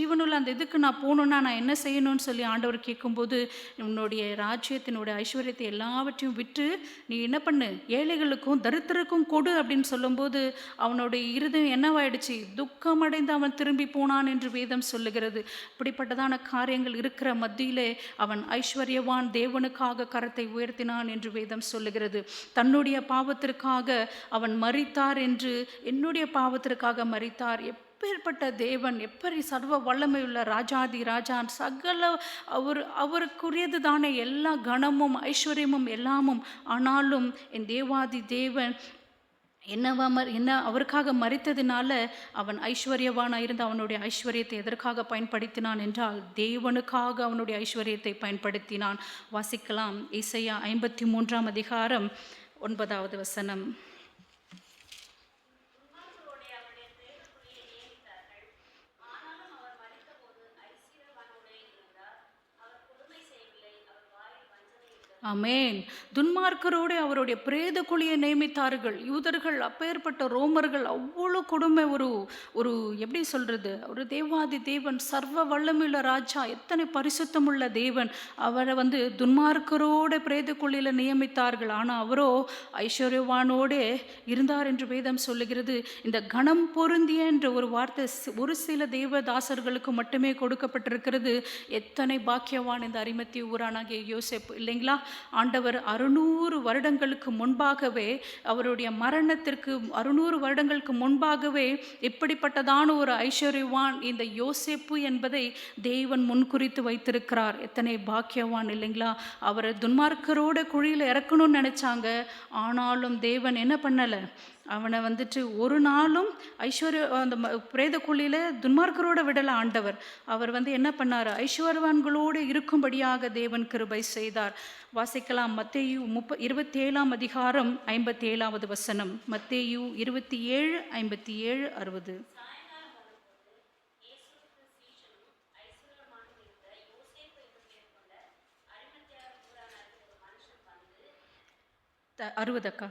ஜீவனுள்ள அந்த இதுக்கு நான் போகணுன்னா நான் என்ன செய்யணும்னு சொல்லி ஆண்டவர் கேட்கும்போது, உன்னுடைய ராஜ்யத்தினுடைய ஐஸ்வர்யத்தை எல்லாவற்றையும் விட்டு நீ என்ன பண்ணு, ஏழைகளுக்கும் தரித்திரருக்கும் கொடு அப்படின்னு சொல்லும்போது அவனுடைய இருதயம் என்னவாயிடுச்சு, துக்கமடைந்து அவன் திரும்பி போனான் என்று வேதம் சொல்லுகிறது. இப்படிப்பட்டதான காரியங்கள் இருக்கிற மத்தியிலே அவன் ஐஸ்வர்யவான், தேவனுக்காக கரத்தை உயர்த்தினான் என்று வேதம் சொல்லுகிறது. தன்னுடைய பாவத்திற்காக அவன் மரித்தார் என்று, என்னுடைய பாவத்திற்காக மரித்தார். எப்பேற்பட்ட தேவன், எப்படி சர்வ வல்லமையுள்ள ராஜாதி ராஜான், சகல அவருக்குரியது தானே எல்லா கணமும் ஐஸ்வர்யமும் எல்லாமும். ஆனாலும் என் தேவாதி தேவன் என்ன அவருக்காக மரித்ததினால அவன் ஐஸ்வர்யவானாக இருந்து அவனுடைய ஐஸ்வர்யத்தை எதற்காக பயன்படுத்தினான் என்றால் தேவனுக்காக அவனுடைய ஐஸ்வர்யத்தை பயன்படுத்தினான். வாசிக்கலாம் ஏசாயா 53ஆம் அதிகாரம் 9வது வசனம். ஆமேன். துன்மார்க்கரோடு அவருடைய பிரேத குழியை நியமித்தார்கள் யூதர்கள். அப்பேற்பட்ட ரோமர்கள் அவ்வளோ கொடுமை, ஒரு எப்படி சொல்கிறது, ஒரு தேவாதி தேவன், சர்வ வல்லமையுள்ள ராஜா, எத்தனை பரிசுத்தமுள்ள தேவன், அவரை துன்மார்க்கரோட பிரேத குழியில் நியமித்தார்கள். ஆனால் அவரோ ஐஸ்வர்யவானோடே இருந்தார் என்று வேதம் சொல்லுகிறது. இந்த கணம் பொருந்திய என்ற ஒரு வார்த்தை ஒரு சில தேவதாசர்களுக்கு மட்டுமே கொடுக்கப்பட்டிருக்கிறது. எத்தனை பாக்கியவான் இந்த அரிமத்திய ஊரானாகிய யோசேப்பு இல்லைங்களா? ஆண்டவர் 600 வருடங்களுக்கு முன்பாகவே, அவருடைய மரணத்திற்கு 600 வருடங்களுக்கு முன்பாகவே இப்படிப்பட்டதான ஒரு ஐஸ்வர்யவான் இந்த யோசேப்பு என்பதை தேவன் முன்குறித்து வைத்திருக்கிறார். எத்தனை பாக்கியவான் இல்லைங்களா? அவரை துன்மார்க்கரோட குழியில் இறக்கணும்னு நினைச்சாங்க. ஆனாலும் தேவன் என்ன பண்ணலை, அவனை வந்துட்டு ஒரு நாளும் அந்த பிரேத குழியில் துன்மார்க்கரோட விடலை ஆண்டவர். அவர் வந்து என்ன பண்ணார்? ஐஸ்வர்யவான்களோடு இருக்கும்படியாக தேவன் கிருபை செய்தார். வாசிக்கலாம். மத்தேயு 27ஆம் அதிகாரம் 57வது வசனம். மத்தேயு 27, 57, 60. அக்கா.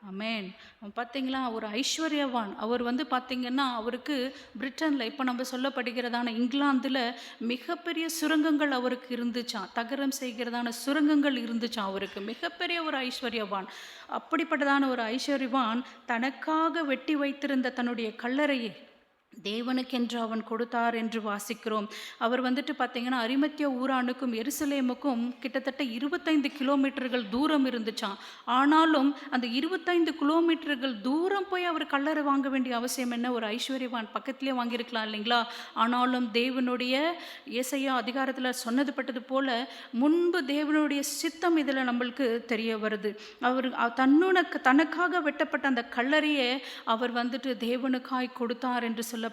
அமேன். பார்த்தீங்களா, ஒரு ஐஸ்வர்யவான். அவர் வந்து பார்த்தீங்கன்னா, அவருக்கு பிரிட்டனில் இப்போ நம்ம சொல்லப்படுகிறதான இங்கிலாந்தில் மிகப்பெரிய சுரங்கங்கள் அவருக்கு இருந்துச்சான். தகரம் செய்கிறதான சுரங்கங்கள் இருந்துச்சான் அவருக்கு. மிகப்பெரிய ஒரு ஐஸ்வர்யவான். அப்படிப்பட்டதான ஒரு ஐஸ்வர்யவான் தனக்காக வெட்டி வைத்திருந்த தன்னுடைய கல்லறையை தேவனுக்கென்று அவன் கொடுத்தார் என்று வாசிக்கிறோம். அவர் வந்துட்டு பார்த்தீங்கன்னா, அரிமத்தியா ஊரானுக்கும் எருசலேமுக்கும் கிட்டத்தட்ட 25 கிலோமீட்டர்கள் தூரம் இருந்துச்சான். ஆனாலும் அந்த 25 கிலோமீட்டர்கள் தூரம் போய் அவர் கல்லறை வாங்க வேண்டிய அவசியம் என்ன? ஒரு ஐஸ்வர்யவான் பக்கத்திலே வாங்கியிருக்கலாம் இல்லைங்களா? ஆனாலும் தேவனுடைய ஏசாயா அதிகாரத்தில் சொன்னது பட்டது போல முன்பு தேவனுடைய சித்தம் இதில் நம்மளுக்கு தெரிய வருது. அவர் தனக்காக வெட்டப்பட்ட அந்த கல்லறையை அவர் வந்துட்டு தேவனுக்காய் கொடுத்தார் என்று சொல்லப்பட்டிருக்கிறது.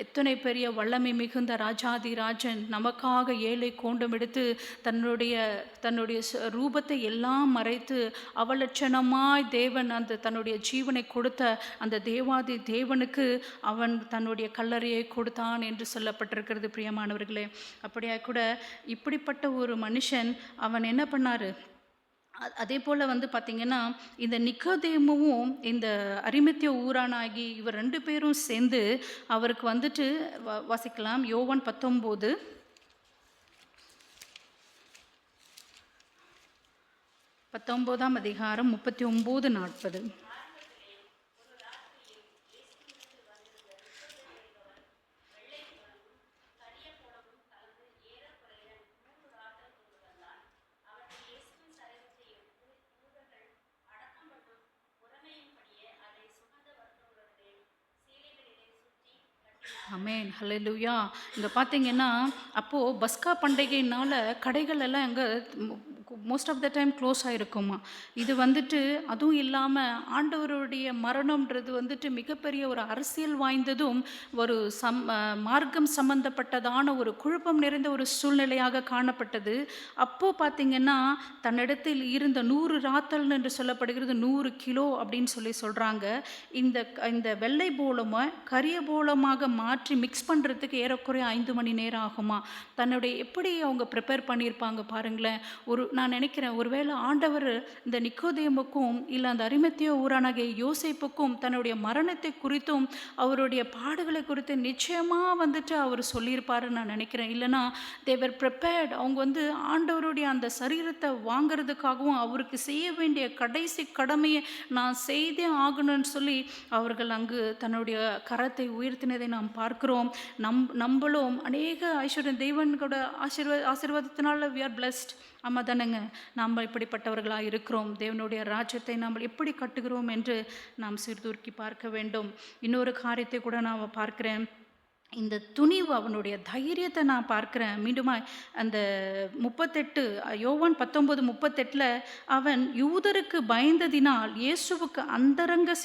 எத்தனை பெரிய வல்லமை மிகுந்த ராஜாதி ராஜன் நமக்காக ஏழை கோண்டம் எடுத்து தன்னுடைய ரூபத்தை எல்லாம் மறைத்து அவலட்சணமாய் தேவன் அந்த தன்னுடைய ஜீவனை கொடுத்த அந்த தேவாதி தேவனுக்கு அவன் தன்னுடைய கல்லறையை கொடுத்தான் என்று சொல்லப்பட்டிருக்கிறது. பிரியமானவர்களே, அப்படியா கூட இப்படிப்பட்ட ஒரு மனுஷன் அவன் என்ன பண்ணாரு? அதே போல் வந்து பார்த்திங்கன்னா, இந்த நிக்கோதேமுவும் இந்த அரிமத்திய ஊரானாகி இவர் 2 பேரும் சேர்ந்து அவருக்கு வந்துட்டு வாசிக்கலாம். யோவான் 19 19ஆம் அதிகாரம் 39, 40. அமேன். ஹல்லேலூயா. இங்கே பார்த்தீங்கன்னா, அப்போது பஸ்கா பண்டிகையினால் கடைகள் எல்லாம் எங்கே most of the time close ஆகிருக்குமா. இது வந்துட்டு அதுவும் இல்லாமல் ஆண்டவருடைய மரணம்ன்றது வந்துட்டு மிகப்பெரிய ஒரு அரசியல் வாய்ந்ததும் ஒரு மார்க்கம் சம்பந்தப்பட்டதான ஒரு குழப்பம் நிறைந்த ஒரு சூழ்நிலையாக காணப்பட்டது. அப்போது பார்த்திங்கன்னா, தன்னிடத்தில் இருந்த 100 ராத்தல் என்று சொல்லப்படுகிறது, 100 கிலோ அப்படின்னு சொல்கிறாங்க. இந்த வெள்ளை போலமாக கரிய போலமாக மாற்றி மிக்ஸ் பண்ணுறதுக்கு ஏறக்குறைய 5 மணி நேரம் ஆகுமா. எப்படி அவங்க ப்ரிப்பேர் பண்ணியிருப்பாங்க பாருங்களேன். நான் நினைக்கிறேன், ஒருவேளை ஆண்டவர் இந்த நிக்கோதேமுக்கும் இல்லை அந்த அரிமத்திய ஊரானாகிய யோசேப்புக்கும் தன்னுடைய மரணத்தை குறித்தும் அவருடைய பாடுகளை குறித்து நிச்சயமாக வந்துட்டு அவர் சொல்லியிருப்பாருன்னு நான் நினைக்கிறேன். இல்லைனா தேவர் ப்ரிப்பேர்ட். அவங்க வந்து ஆண்டவருடைய அந்த சரீரத்தை வாங்கிறதுக்காகவும் அவருக்கு செய்ய வேண்டிய கடைசி கடமையை நான் செய்தே ஆகணும்னு சொல்லி அவர்கள் அங்கு தன்னுடைய கரத்தை உயர்த்தினதை நாம் பார்க்கிறோம். நம்மளும் அநேக ஐஸ்வர்யம் தெய்வனோட ஆசீர்வாதத்தினால we are blessed. ஆமாம் தானேங்க? நாம் இப்படிப்பட்டவர்களாக இருக்கிறோம். தேவனுடைய ராஜ்யத்தை நாம் எப்படி கட்டுகிறோம் என்று நாம் சீர்தூக்கி பார்க்க வேண்டும். இன்னொரு காரியத்தை கூட நான் பார்க்கிறேன். இந்த துணிவு, அவனுடைய தைரியத்தை நான் பார்க்குறேன். மீண்டுமா அந்த 38 யோவான் 19:38 அவன் யூதருக்கு பயந்ததினால் இயேசுவுக்கு அந்தரங்க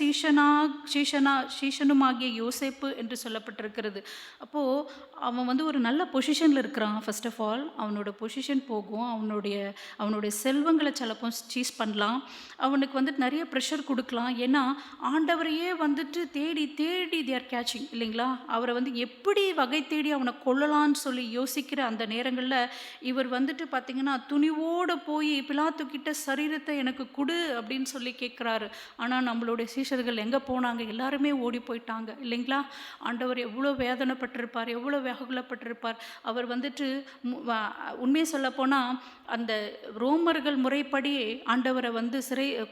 சீஷனுமாகிய யோசேப்பு என்று சொல்லப்பட்டிருக்கிறது. அப்போது அவன் வந்து ஒரு நல்ல பொசிஷனில் இருக்கிறான். ஃபர்ஸ்ட் ஆஃப் ஆல் அவனோட பொசிஷன் போகும், அவனுடைய செல்வங்களை சிலப்போ சீஸ் பண்ணலாம், அவனுக்கு வந்துட்டு நிறைய ப்ரெஷர் கொடுக்கலாம். ஏன்னா ஆண்டவரையே வந்துட்டு தேடி தேடி தேர் கேச்சிங் இல்லைங்களா. அவரை வந்து எப்படி வகை தேடி அவனை கொல்லலான்னு சொல்லி யோசிக்கிற அந்த நேரங்களில் இவர் வந்துட்டு பார்த்திங்கன்னா துணிவோடு போய் பிலாத்துக்கிட்ட சரீரத்தை எனக்கு கொடு அப்படின்னு சொல்லி கேட்குறாரு. ஆனால் நம்மளுடைய சீஷர்கள் எங்கே போனாங்க? எல்லாருமே ஓடி போயிட்டாங்க இல்லைங்களா. ஆண்டவர் எவ்வளோ வேதனைப்பட்டிருப்பார், எவ்வளோ வேகுலப்பட்டிருப்பார். அவர் வந்துட்டு உண்மையை சொல்லப்போனால் அந்த ரோமர்கள் முறைப்படி ஆண்டவரை வந்து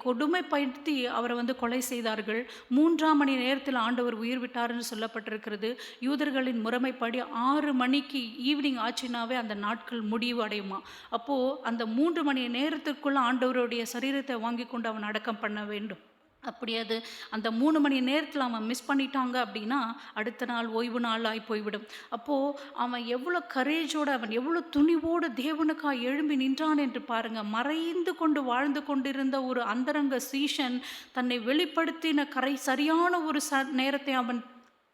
கொடுமைப்படுத்தி அவரை வந்து கொலை செய்தார்கள். 3ஆம் மணி நேரத்தில் ஆண்டவர் உயிர் விட்டார்னு சொல்லப்பட்டிருக்கிறது. யூதர்களின் முறைமைப்படி 6 மணிக்கு ஈவினிங் ஆச்சுனாவே அந்த நாட்கள் முடிவு அடையுமா. அப்போது அந்த 3 மணி நேரத்துக்குள்ள ஆண்டவருடைய சரீரத்தை வாங்கி கொண்டு அவன் அடக்கம் பண்ண வேண்டும். அப்படி அது அந்த 3 மணி நேரத்தில் அவன் மிஸ் பண்ணிட்டாங்க அப்படின்னா அடுத்த நாள் ஓய்வு நாளாய் போய்விடும். அப்போது அவன் எவ்வளோ கரேஜோடு, அவன் எவ்வளோ துணிவோடு தேவனுக்காய் எழும்பி நின்றான் என்று பாருங்க. மறைந்து கொண்டு வாழ்ந்து கொண்டிருந்த ஒரு அந்தரங்க சீஷன் தன்னை வெளிப்படுத்தின சரியான ஒரு நேரத்தை அவன்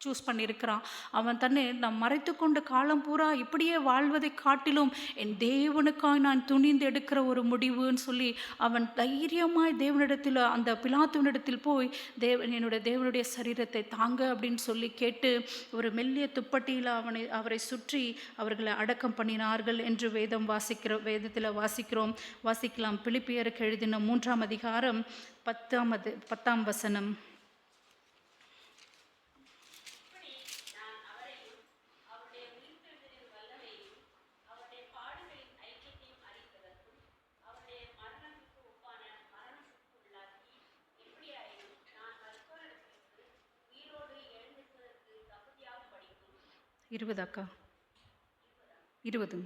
சூஸ் பண்ணியிருக்கிறான். அவன் தன்னை நான் மறைத்து கொண்டு காலம் பூரா இப்படியே வாழ்வதை காட்டிலும் என் தேவனுக்காய் நான் துணிந்து எடுக்கிற ஒரு முடிவுன்னு சொல்லி அவன் தைரியமாய் தேவனிடத்தில், அந்த பிலாத்துவனிடத்தில் போய் என்னுடைய தேவனுடைய சரீரத்தை தாங்க அப்படின்னு சொல்லி கேட்டு ஒரு மெல்லிய துப்பட்டியில் அவரை சுற்றி அவர்களை அடக்கம் பண்ணினார்கள் என்று வேதத்தில் வாசிக்கலாம். பிலிப்பியருக்கு எழுதின 3ஆம் அதிகாரம் 10ஆம் வசனம். அக்கா 20.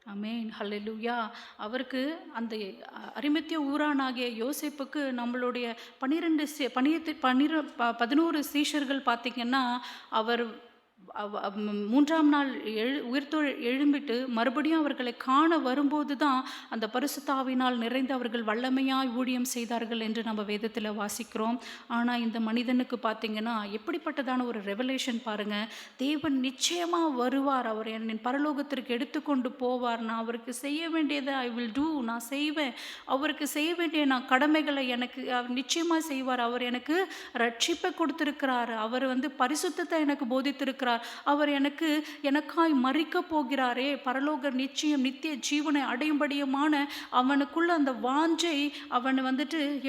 ஆமென், ஹல்லேலூயா. அவருக்கு அந்த அரிமத்திய ஊரானாகிய யோசேப்புக்கு நம்மளுடைய 11 சீஷர்கள் பார்த்திங்கன்னா, அவர் 3ஆம் நாள் எழும்பிட்டு மறுபடியும் அவர்களை காண வரும்போது தான் அந்த பரிசுத்த ஆவியினால் நிறைந்து அவர்கள் வல்லமையாய் ஊழியம் செய்தார்கள் என்று நம்ம வேதத்தில் வாசிக்கிறோம். ஆனால் இந்த மனிதனுக்கு பார்த்திங்கன்னா எப்படிப்பட்டதான ஒரு ரெவலேஷன் பாருங்கள். தேவன் நிச்சயமாக வருவார், அவர் என் பரலோகத்திற்கு எடுத்துக்கொண்டு போவார், நான் அவருக்கு செய்ய வேண்டியதை ஐ வில் டூ, நான் செய்வேன், அவருக்கு செய்ய வேண்டிய நான் கடமைகளை எனக்கு அவர் நிச்சயமாக செய்வார், அவர் எனக்கு ரட்சிப்பை கொடுத்திருக்கிறார், அவர் பரிசுத்தத்தை எனக்கு போதித்திருக்கிறார், அவர் எனக்காய் மரிக்க போகிறாரே, பரலோக நிச்சயம் நித்திய ஜீவனை அடையும்படியுமான அவனுக்குள்ள அந்த வாஞ்சை அவன்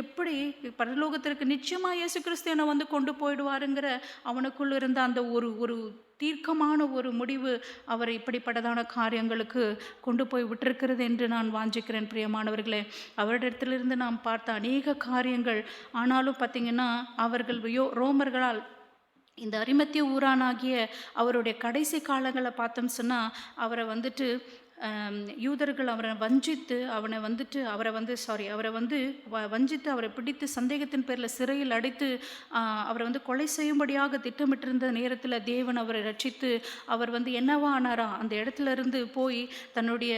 எப்படி பரலோகத்திற்கு நிச்சயமாக இயேசு கிறிஸ்து என்னை கொண்டு போயிடுவாருங்கிற அவனுக்குள்ள இருந்த அந்த ஒரு தீர்க்கமான ஒரு முடிவு அவரை இப்படிப்பட்டதான காரியங்களுக்கு கொண்டு போய் விட்டிருக்கிறது என்று நான் வாஞ்சிக்கிறேன். பிரியமானவர்களே, அவரிடத்திலிருந்து நாம் பார்த்த அநேக காரியங்கள், ஆனாலும் பார்த்திங்கன்னா அவர்கள் ரோமர்களால் இந்த அரிமத்திய ஊரானாகிய அவருடைய கடைசி காலங்களை பார்த்தோம் சொன்னால் அவரை யூதர்கள் அவரை வஞ்சித்து அவரை வஞ்சித்து அவரை பிடித்து சந்தேகத்தின் பேரில் சிறையில் அடைத்து அவரை கொலை செய்யும்படியாக திட்டமிட்டிருந்த நேரத்தில் தேவன் அவரை ரட்சித்து அவர் என்னவா ஆனாரா, அந்த இடத்துல இருந்து போய் தன்னுடைய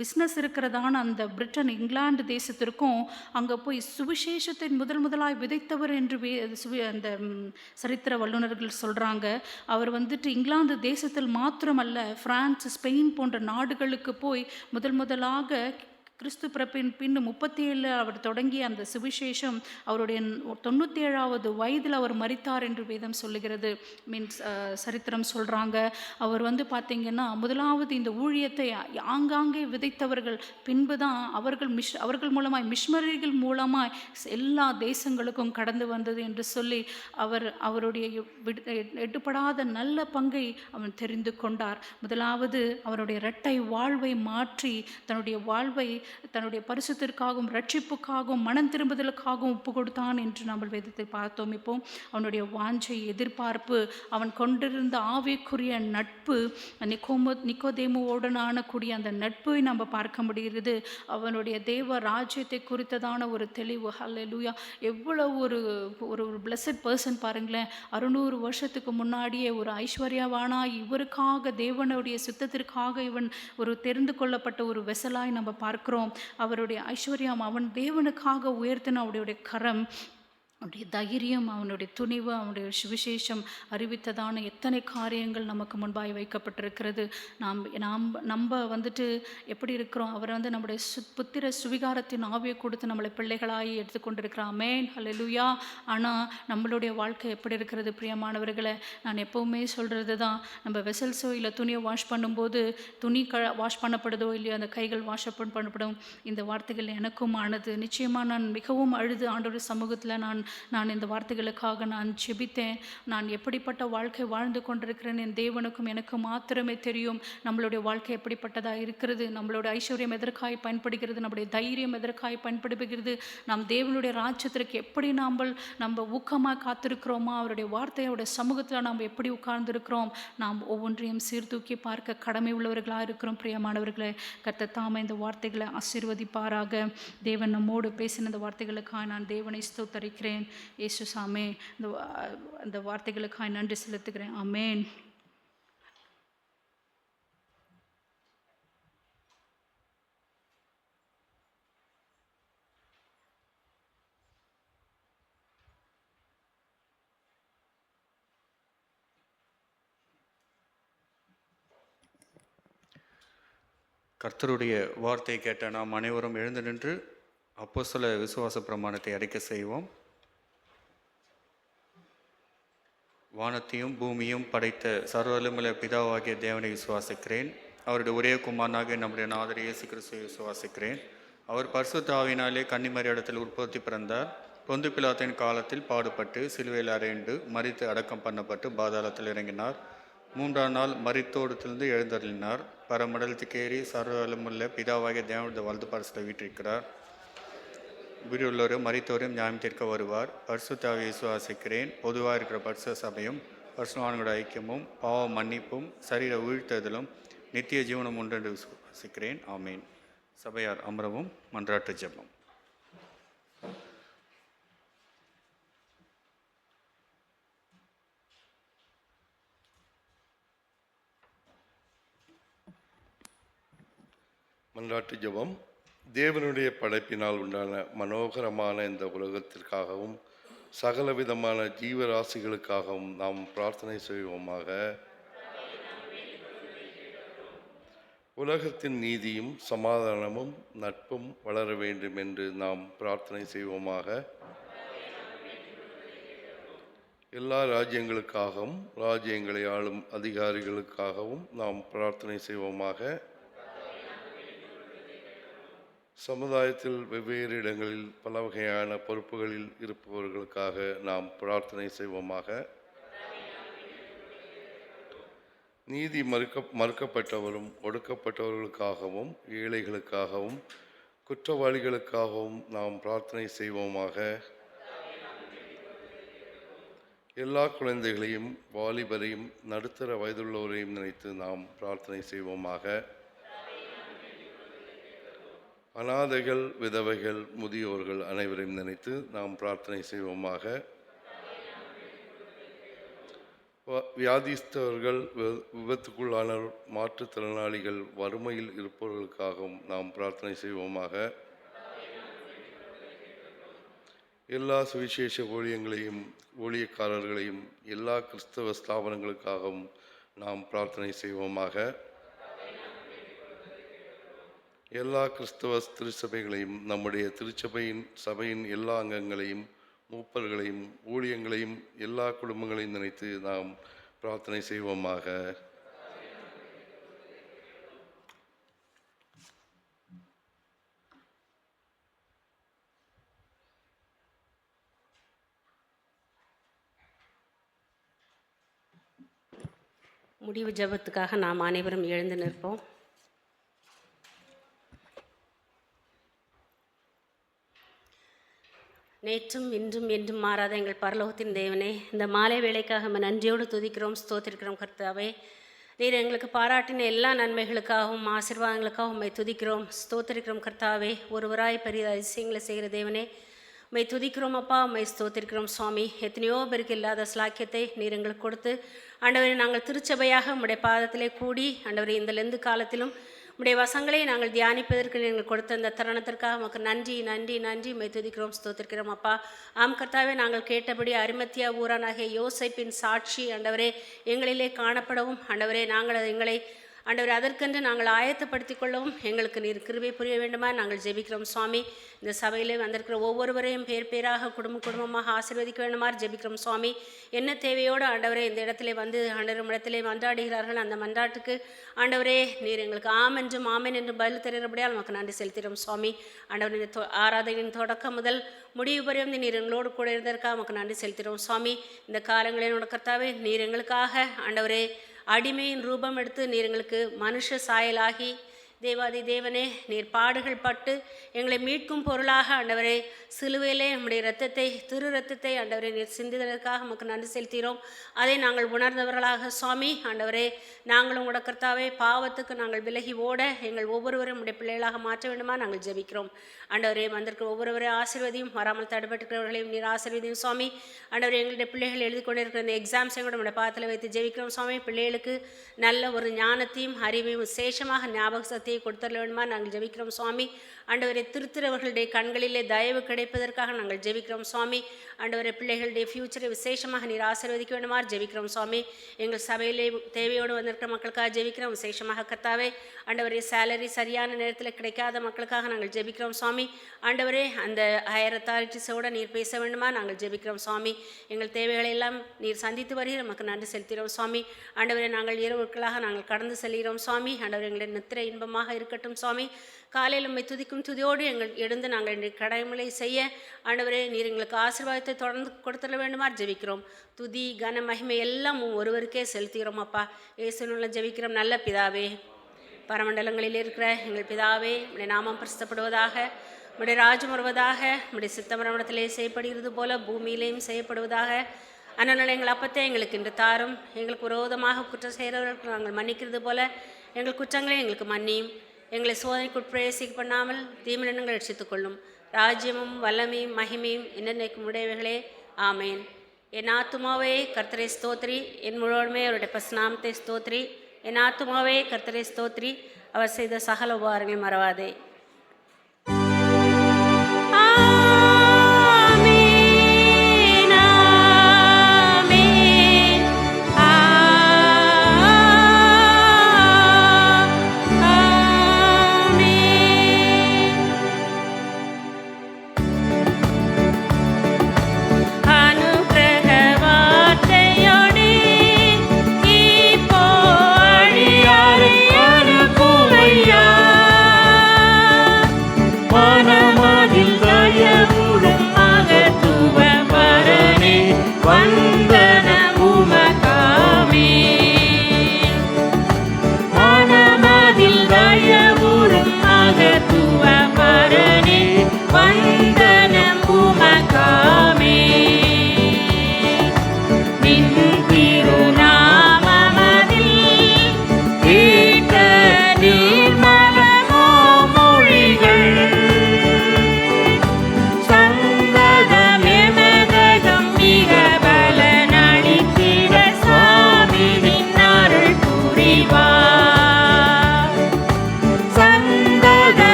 பிஸ்னஸ் இருக்கிறதான அந்த பிரிட்டன் இங்கிலாந்து தேசத்திற்கும் அங்கே போய் சுவிசேஷத்தை முதலாய் விதைத்தவர் என்று அந்த சரித்திர வல்லுநர்கள் சொல்கிறாங்க. அவர் இங்கிலாந்து தேசத்தில் மாத்திரமல்ல, பிரான்ஸ், ஸ்பெயின் போன்ற நாடுகளுக்கு போய் முதலாக கிறிஸ்து பிறப்பின் பின் 37 அவர் தொடங்கிய அந்த சுவிசேஷம் அவருடைய 97வது வயதில் அவர் மரித்தார் என்று வேதம் சொல்லுகிறது. சரித்திரம் சொல்கிறாங்க. அவர் பார்த்திங்கன்னா முதலாவது இந்த ஊழியத்தை ஆங்காங்கே விதைத்தவர்கள், பின்பு தான் அவர்கள் மூலமாய் மிஷனரிகள் மூலமாய் எல்லா தேசங்களுக்கும் கடந்து வந்தது என்று சொல்லி அவருடைய எட்டுப்படாத நல்ல பங்கை அவன் தெரிந்து கொண்டார். முதலாவது அவருடைய இரட்டை வாழ்வை மாற்றி தன்னுடைய வாழ்வை தன்னுடைய பரிசுத்திற்காகவும் ரட்சிப்புக்காகவும் மனம் திரும்புதலுக்காகவும் ஒப்பு கொடுத்தான் என்று நம்ம வேதத்தை பார்த்தோம். இப்போ அவனுடைய வாஞ்சை, எதிர்பார்ப்பு, அவன் கொண்டிருந்த ஆவிக்குரிய நட்பு, நிக்கோதேமுவோடனான கூடிய அந்த நட்பை நம்ம பார்க்க முடிகிறது. அவனுடைய தேவ ராஜ்யத்தை குறித்ததான ஒரு தெளிவு. ஹல்லேலூயா. எவ்வளோ ஒரு பிளஸட் பர்சன் பாருங்களேன். 600 வருஷத்துக்கு முன்னாடியே ஒரு ஐஸ்வர்யவானா இவருக்காக தேவனுடைய சித்தத்திற்காக இவன் ஒரு தெரிந்து கொள்ளப்பட்ட ஒரு வெசலாய் நம்ம பார்க்கிறோம். அவருடைய ஐஸ்வர்யம், அவன் தேவனுக்காக உயர்த்தின அவருடைய கரம், அவனுடைய தைரியம், அவனுடைய துணிவு, அவனுடைய சுவிசேஷம் அறிவித்ததான எத்தனை காரியங்கள் நமக்கு முன்பாய் வைக்கப்பட்டிருக்கிறது. நம்ம எப்படி இருக்கிறோம், அவர் நம்முடைய புத்திர சுவிகாரத்தின் ஆவியை கொடுத்து நம்மளை பிள்ளைகளாகி எடுத்துக்கொண்டிருக்கிறான். ஆமென், ஹல்லேலூயா. ஆனால் நம்மளுடைய வாழ்க்கை எப்படி இருக்கிறது பிரியமானவர்களை? நான் எப்போவுமே சொல்கிறது தான், நம்ம வெசல்ஸோ இல்லை துணியை வாஷ் பண்ணும்போது துணி வாஷ் பண்ணப்படுதோ இல்லையோ அந்த கைகள் வாஷ் பண்ணப்படும். இந்த வார்த்தைகள் எனக்கும் ஆனது. நிச்சயமாக நான் மிகவும் அழுது ஆண்டோட சமூகத்தில் நான் நான் இந்த வார்த்தைகளுக்காக நான் ஜெபித்தேன். நான் எப்படிப்பட்ட வாழ்க்கை வாழ்ந்து கொண்டிருக்கிறேன் என் தேவனுக்கும் எனக்கு மாத்திரமே தெரியும். நம்மளுடைய வாழ்க்கை எப்படிப்பட்டதாக இருக்கிறது, நம்மளோட ஐஸ்வர்யம் எதற்காய் பயன்படுகிறது, நம்முடைய தைரியம் எதற்காய் பயன்படுகிறது, நாம் தேவனுடைய ராஜ்யத்திற்கு எப்படி நம்ம ஊக்கமாக காத்திருக்கிறோமா, அவருடைய வார்த்தையோட சமூகத்தில் நாம் எப்படி உட்கார்ந்துருக்கிறோம், நாம் ஒவ்வொன்றையும் சீர்தூக்கி பார்க்க கடமை உள்ளவர்களாக இருக்கிறோம். பிரியமானவர்களே, கர்த்தர் தாமே இந்த வார்த்தைகளை ஆசீர்வதிப்பாராக. தேவன் நம்மோடு பேசின இந்த வார்த்தைகளுக்காக நான் தேவனை ஸ்தோத்தரிக்கிறேன். இயேசு சாமே இந்த வார்த்தைகளுக்காக நன்றி செலுத்துகிறேன். ஆமென். கர்த்தருடைய வார்த்தையை கேட்ட நாம் அனைவரும் எழுந்து நின்று அப்போஸ்தல விசுவாச பிரமாணத்தை அறிக்கை செய்வோம். வானத்தையும் பூமியும் படைத்த சர்வவல்லமையுள்ள பிதாவாகிய தேவனை விசுவாசிக்கிறேன். அவருடைய ஒரே குமாரனாகிய நம்முடைய நாதர் இயேசு கிறிஸ்துவை விசுவாசிக்கிறேன். அவர் பரிசுத்த ஆவியினாலே கன்னிமரியாடத்தில் உற்பத்தி பிறந்தார். பொந்து பிலாத்தின் காலத்தில் பாடுபட்டு சிலுவையில் அறையுண்டு மரித்து அடக்கம் பண்ணப்பட்டு பாதாளத்தில் இறங்கினார். 3ஆம் நாள் மரித்தோடத்திலிருந்து எழுந்தருளினார். பரமண்டலத்துக்கேறி சர்வவல்லமையுள்ள பிதாவாகிய தேவனுடைய வலது பரிசுத்த வீற்றிருக்கிறார். உயிருள்ளோரும் மரித்தோரும் நியாயம் தீர்க்க வருவார். பரிசுத்த ஆவியை விசுவாசிக்கிறேன். பொதுவாக இருக்கிற பரிசுத்த சபையும் பரிசுத்தவான்களோட ஐக்கியமும் பாவ மன்னிப்பும் சரீர வீழ்த்துதலும் நித்திய ஜீவனம் உண்டு என்று விசுவாசிக்கிறேன். ஆமீன். சபையார் அமரவும். மன்றாட்டு ஜெபம். மன்றாட்டு ஜெபம். தேவனுடைய படைப்பினால் உண்டான மனோகரமான இந்த உலகத்திற்காகவும் சகலவிதமான ஜீவராசிகளுக்காகவும் நாம் பிரார்த்தனை செய்வோமாக. உலகத்தின் நீதியும் சமாதானமும் நட்பும் வளர வேண்டும் என்று நாம் பிரார்த்தனை செய்வோமாக. எல்லா ராஜ்யங்களுக்காகவும் ராஜ்யங்களை ஆளும் அதிகாரிகளுக்காகவும் நாம் பிரார்த்தனை செய்வோமாக. சமுதாயத்தில் வெவ்வேறு இடங்களில் பல வகையான பொறுப்புகளில் இருப்பவர்களுக்காக நாம் பிரார்த்தனை செய்வோமாக. நீதி மறுக்கப்பட்டவரும் ஒடுக்கப்பட்டவர்களுக்காகவும் ஏழைகளுக்காகவும் குற்றவாளிகளுக்காகவும் நாம் பிரார்த்தனை செய்வோமாக. எல்லா குழந்தைகளையும் வாலிபரையும் நடுத்தர வயதுள்ளவரையும் நினைத்து நாம் பிரார்த்தனை செய்வோமாக. அநாதைகள், விதவைகள், முதியோர்கள் அனைவரையும் நினைத்து நாம் பிரார்த்தனை செய்வோமாக. வியாதிஸ்தவர்கள், விபத்துக்குள்ளானவர், மாற்றுத்திறனாளிகள், வறுமையில் இருப்பவர்களுக்காகவும் நாம் பிரார்த்தனை செய்வோமாக. எல்லா சுவிசேஷ ஊழியங்களையும் ஊழியக்காரர்களையும் எல்லா கிறிஸ்தவ ஸ்தாபனங்களுக்காகவும் நாம் பிரார்த்தனை செய்வோமாக. எல்லா கிறிஸ்தவ திருச்சபைகளையும் நம்முடைய சபையின் எல்லா அங்கங்களையும் மூப்பர்களையும் ஊழியங்களையும் எல்லா குடும்பங்களையும் நினைத்து நாம் பிரார்த்தனை செய்வோமாக. முடிவு ஜெபத்துக்காக நாம் அனைவரும் எழுந்து நிற்போம். நேற்றும் இன்றும் என்றும் மாறாத எங்கள் பரலோகத்தின் தேவனே, இந்த மாலை வேளைக்காக நம்ம நன்றியோடு துதிக்கிறோம், ஸ்தோத்திரிக்கிறோம். கர்த்தாவே, நீர் எங்களுக்கு பாராட்டின எல்லா நன்மைகளுக்காகவும் ஆசீர்வாதங்களுக்காகவும் உம்மை துதிக்கிறோம், ஸ்தோத்திரிக்கிறோம். கர்த்தாவே, ஒருவராய் பெரிய அதிசயங்களை செய்கிற தேவனே, உம்மை துதிக்கிறோம் அப்பா, உம்மை ஸ்தோத்திரிக்கிறோம் சுவாமி. எத்தனையோ பேருக்கு இல்லாத ஸ்லாக்கியத்தை நீர் எங்களுக்கு கொடுத்து ஆண்டவரே, நாங்கள் திருச்சபையாக உம்முடைய பாதத்திலே கூடி ஆண்டவரே, இந்த லெந்து காலத்திலும் உம்முடைய வசங்களை நாங்கள் தியானிப்பதற்கு நீங்கள் கொடுத்த அந்த தருணத்திற்காக உமக்கு நன்றி நன்றி நன்றி உம்மை துதிக்கிறோம், ஸ்தோத்திரிக்கிறோம் அப்பா. ஆம் கர்த்தாவே, நாங்கள் கேட்டபடி அரிமத்தியா ஊரானாகிய யோசேப்பின் சாட்சி ஆண்டவரே எங்களிலே காணப்படவும் ஆண்டவரே, நாங்கள் எங்களை ஆண்டவரே, அதற்கென்று நாங்கள் ஆயத்தப்படுத்திக் கொள்ளவும் எங்களுக்கு நீர் கிருபை புரிய வேண்டுமா நாங்கள் ஜெபிக்கிறோம் சுவாமி. இந்த சபையிலே வந்திருக்கிற ஒவ்வொருவரையும் பேர் பேராக குடும்பமாக ஆசீர்வதிக்க வேண்டுமா ஜெபிக்கிறோம் சுவாமி. என்ன தேவையோடு ஆண்டவரே இந்த இடத்திலே வந்து ஆண்டவர் இடத்திலே மன்றாடுகிறார்கள், அந்த மன்றாட்டுக்கு ஆண்டவரே நீர் எங்களுக்கு ஆம் என்றும் ஆமென் என்றும் பதில் தருகிறபடியால் நமக்கு நன்றி செலுத்துகிறோம் சுவாமி. ஆண்டவர் இந்த ஆராதனையின் தொடக்கம் முதல் முடிவு பரியந்த நீர் எங்களோடு கூட இருந்ததற்காக நமக்கு நன்றி செலுத்துகிறோம் சுவாமி. இந்த காலங்களில் கர்த்தாவே நீர் எங்களுக்காக ஆண்டவரே அடிமையின் ரூபம் எடுத்து நீர் எங்களுக்கு மனுஷ சாயலாகி தேவாதி தேவனே நீர் பாடுகள் பட்டு எங்களை மீட்கும் பொருளாக ஆண்டவரே சிலுவையிலே நம்முடைய இரத்தத்தை திரு இரத்தத்தை ஆண்டவரே நீர் சிந்திதற்காக நமக்கு நன்றி செலுத்துகிறோம். அதை நாங்கள் உணர்ந்தவர்களாக சுவாமி ஆண்டவரே நாங்களும் உங்களோட கர்த்தாவே பாவத்துக்கு நாங்கள் விலகி ஓட எங்கள் ஒவ்வொருவரும் நம்முடைய பிள்ளைகளாக மாற்ற வேண்டுமா நாங்கள் ஜெபிக்கிறோம். ஆண்டவரே வந்திருக்கிற ஒவ்வொருவரையும் ஆசீர்வதியும், வராமல் தடுபட்டுக்கிறவர்களையும் நீர் ஆசீர்வதியும் சுவாமி. ஆண்டவரே எங்களுடைய பிள்ளைகள் எழுதி கொண்டிருக்கிற இந்த எக்ஸாம்ஸை கூட நம்முடைய பாதத்தில் வைத்து ஜெபிக்கிறோம் சுவாமி. பிள்ளைகளுக்கு நல்ல ஒரு ஞானத்தையும் அறிவையும் விசேஷமாக ஞாபக சக்தியை கொடுத்தர வேண்டுமா நாங்கள் ஜெபிக்கிறோம் சுவாமி. ஆண்டவரை திருத்துறவர்களுடைய கண்களிலே தயவு கிடைப்பதற்காக நாங்கள் ஜெபிக்கிறோம் சுவாமி. ஆண்டவரை பிள்ளைகளுடைய ஃபியூச்சரை விசேஷமாக நீர் ஆசீர்வதிக்க வேண்டுமா ஜெபிக்கிறோம் சுவாமி. எங்கள் சபையிலே தேவையோடு வந்திருக்கிற மக்களுக்காக ஜெபிக்கிறோம் விசேஷமாக கர்த்தாவே. ஆண்டவரே சேலரி சரியான நேரத்தில் கிடைக்காத மக்களுக்காக நாங்கள் ஜெபிக்கிறோம் சுவாமி. ஆண்டவரே அந்த ஹையர் அத்தாரிட்டிஸோடு நீர் பேச வேண்டுமா நாங்கள் ஜெபிக்கிறோம் சுவாமி. எங்கள் தேவைகளை எல்லாம் நீர் சந்தித்து வருகிற நமக்கு நன்றி செலுத்துகிறோம் சுவாமி. ஆண்டவரே நாங்கள் இரவுகளாக நாங்கள் கடந்து செல்கிறோம் சுவாமி. ஆண்டவரே எங்களுடைய நித்திரை இன்பமாக இருக்கட்டும் சுவாமி. காலையில் உம்மை துதிக்கும் துதியோடு எங்கள் எழுந்து நாங்கள் இன்றைய கடமைகளை செய்ய ஆண்டவரே நீர் எங்களுக்கு ஆசீர்வாதத்தை தொடர்ந்து கொடுத்துட வேண்டுமா ஜெபிக்கிறோம். துதி கன மகிமை எல்லாம் ஒருவருக்கே செலுத்துகிறோம் அப்பா. இயேசுவின் ஜெபிக்கிறோம் நல்ல பிதாவே. பரமண்டலங்களில் இருக்கிற எங்கள் பிதாவே, உம்முடைய நாமம் பிரசித்தப்படுவதாக, உம்முடைய ராஜ்யம் வருவதாக, உம்முடைய சித்தமரமணத்திலே செய்யப்படுகிறது போல பூமியிலேயும் செய்யப்படுவதாக. அண்ணன் எங்கள் அப்பத்தை எங்களுக்கு இன்று தாரும். எங்களுக்கு விரோதமாக குற்றம் செய்கிறவர்களுக்கு நாங்கள் மன்னிக்கிறது போல எங்கள் குற்றங்களை எங்களுக்கு மன்னியும். எங்களை சோதனைக்கு உட்பிரவேசிக்க பண்ணாமல் தீமையினங்கள் ரட்சித்துக் கொள்ளும். ராஜ்யமும் வல்லமையும் மகிமையும் என்னென்னைக்கும் உடையவைகளே ஆமேன். என் ஆத்துமாவே கர்த்தரை ஸ்தோத்ரி, என் முழுவதுமே அவருடைய பசுநாமத்தை ஸ்தோத்ரி. என் ஆத்துமாவே கர்த்தரை ஸ்தோத்ரி, அவர் செய்த சகல உபகாரங்களை மறவாதே.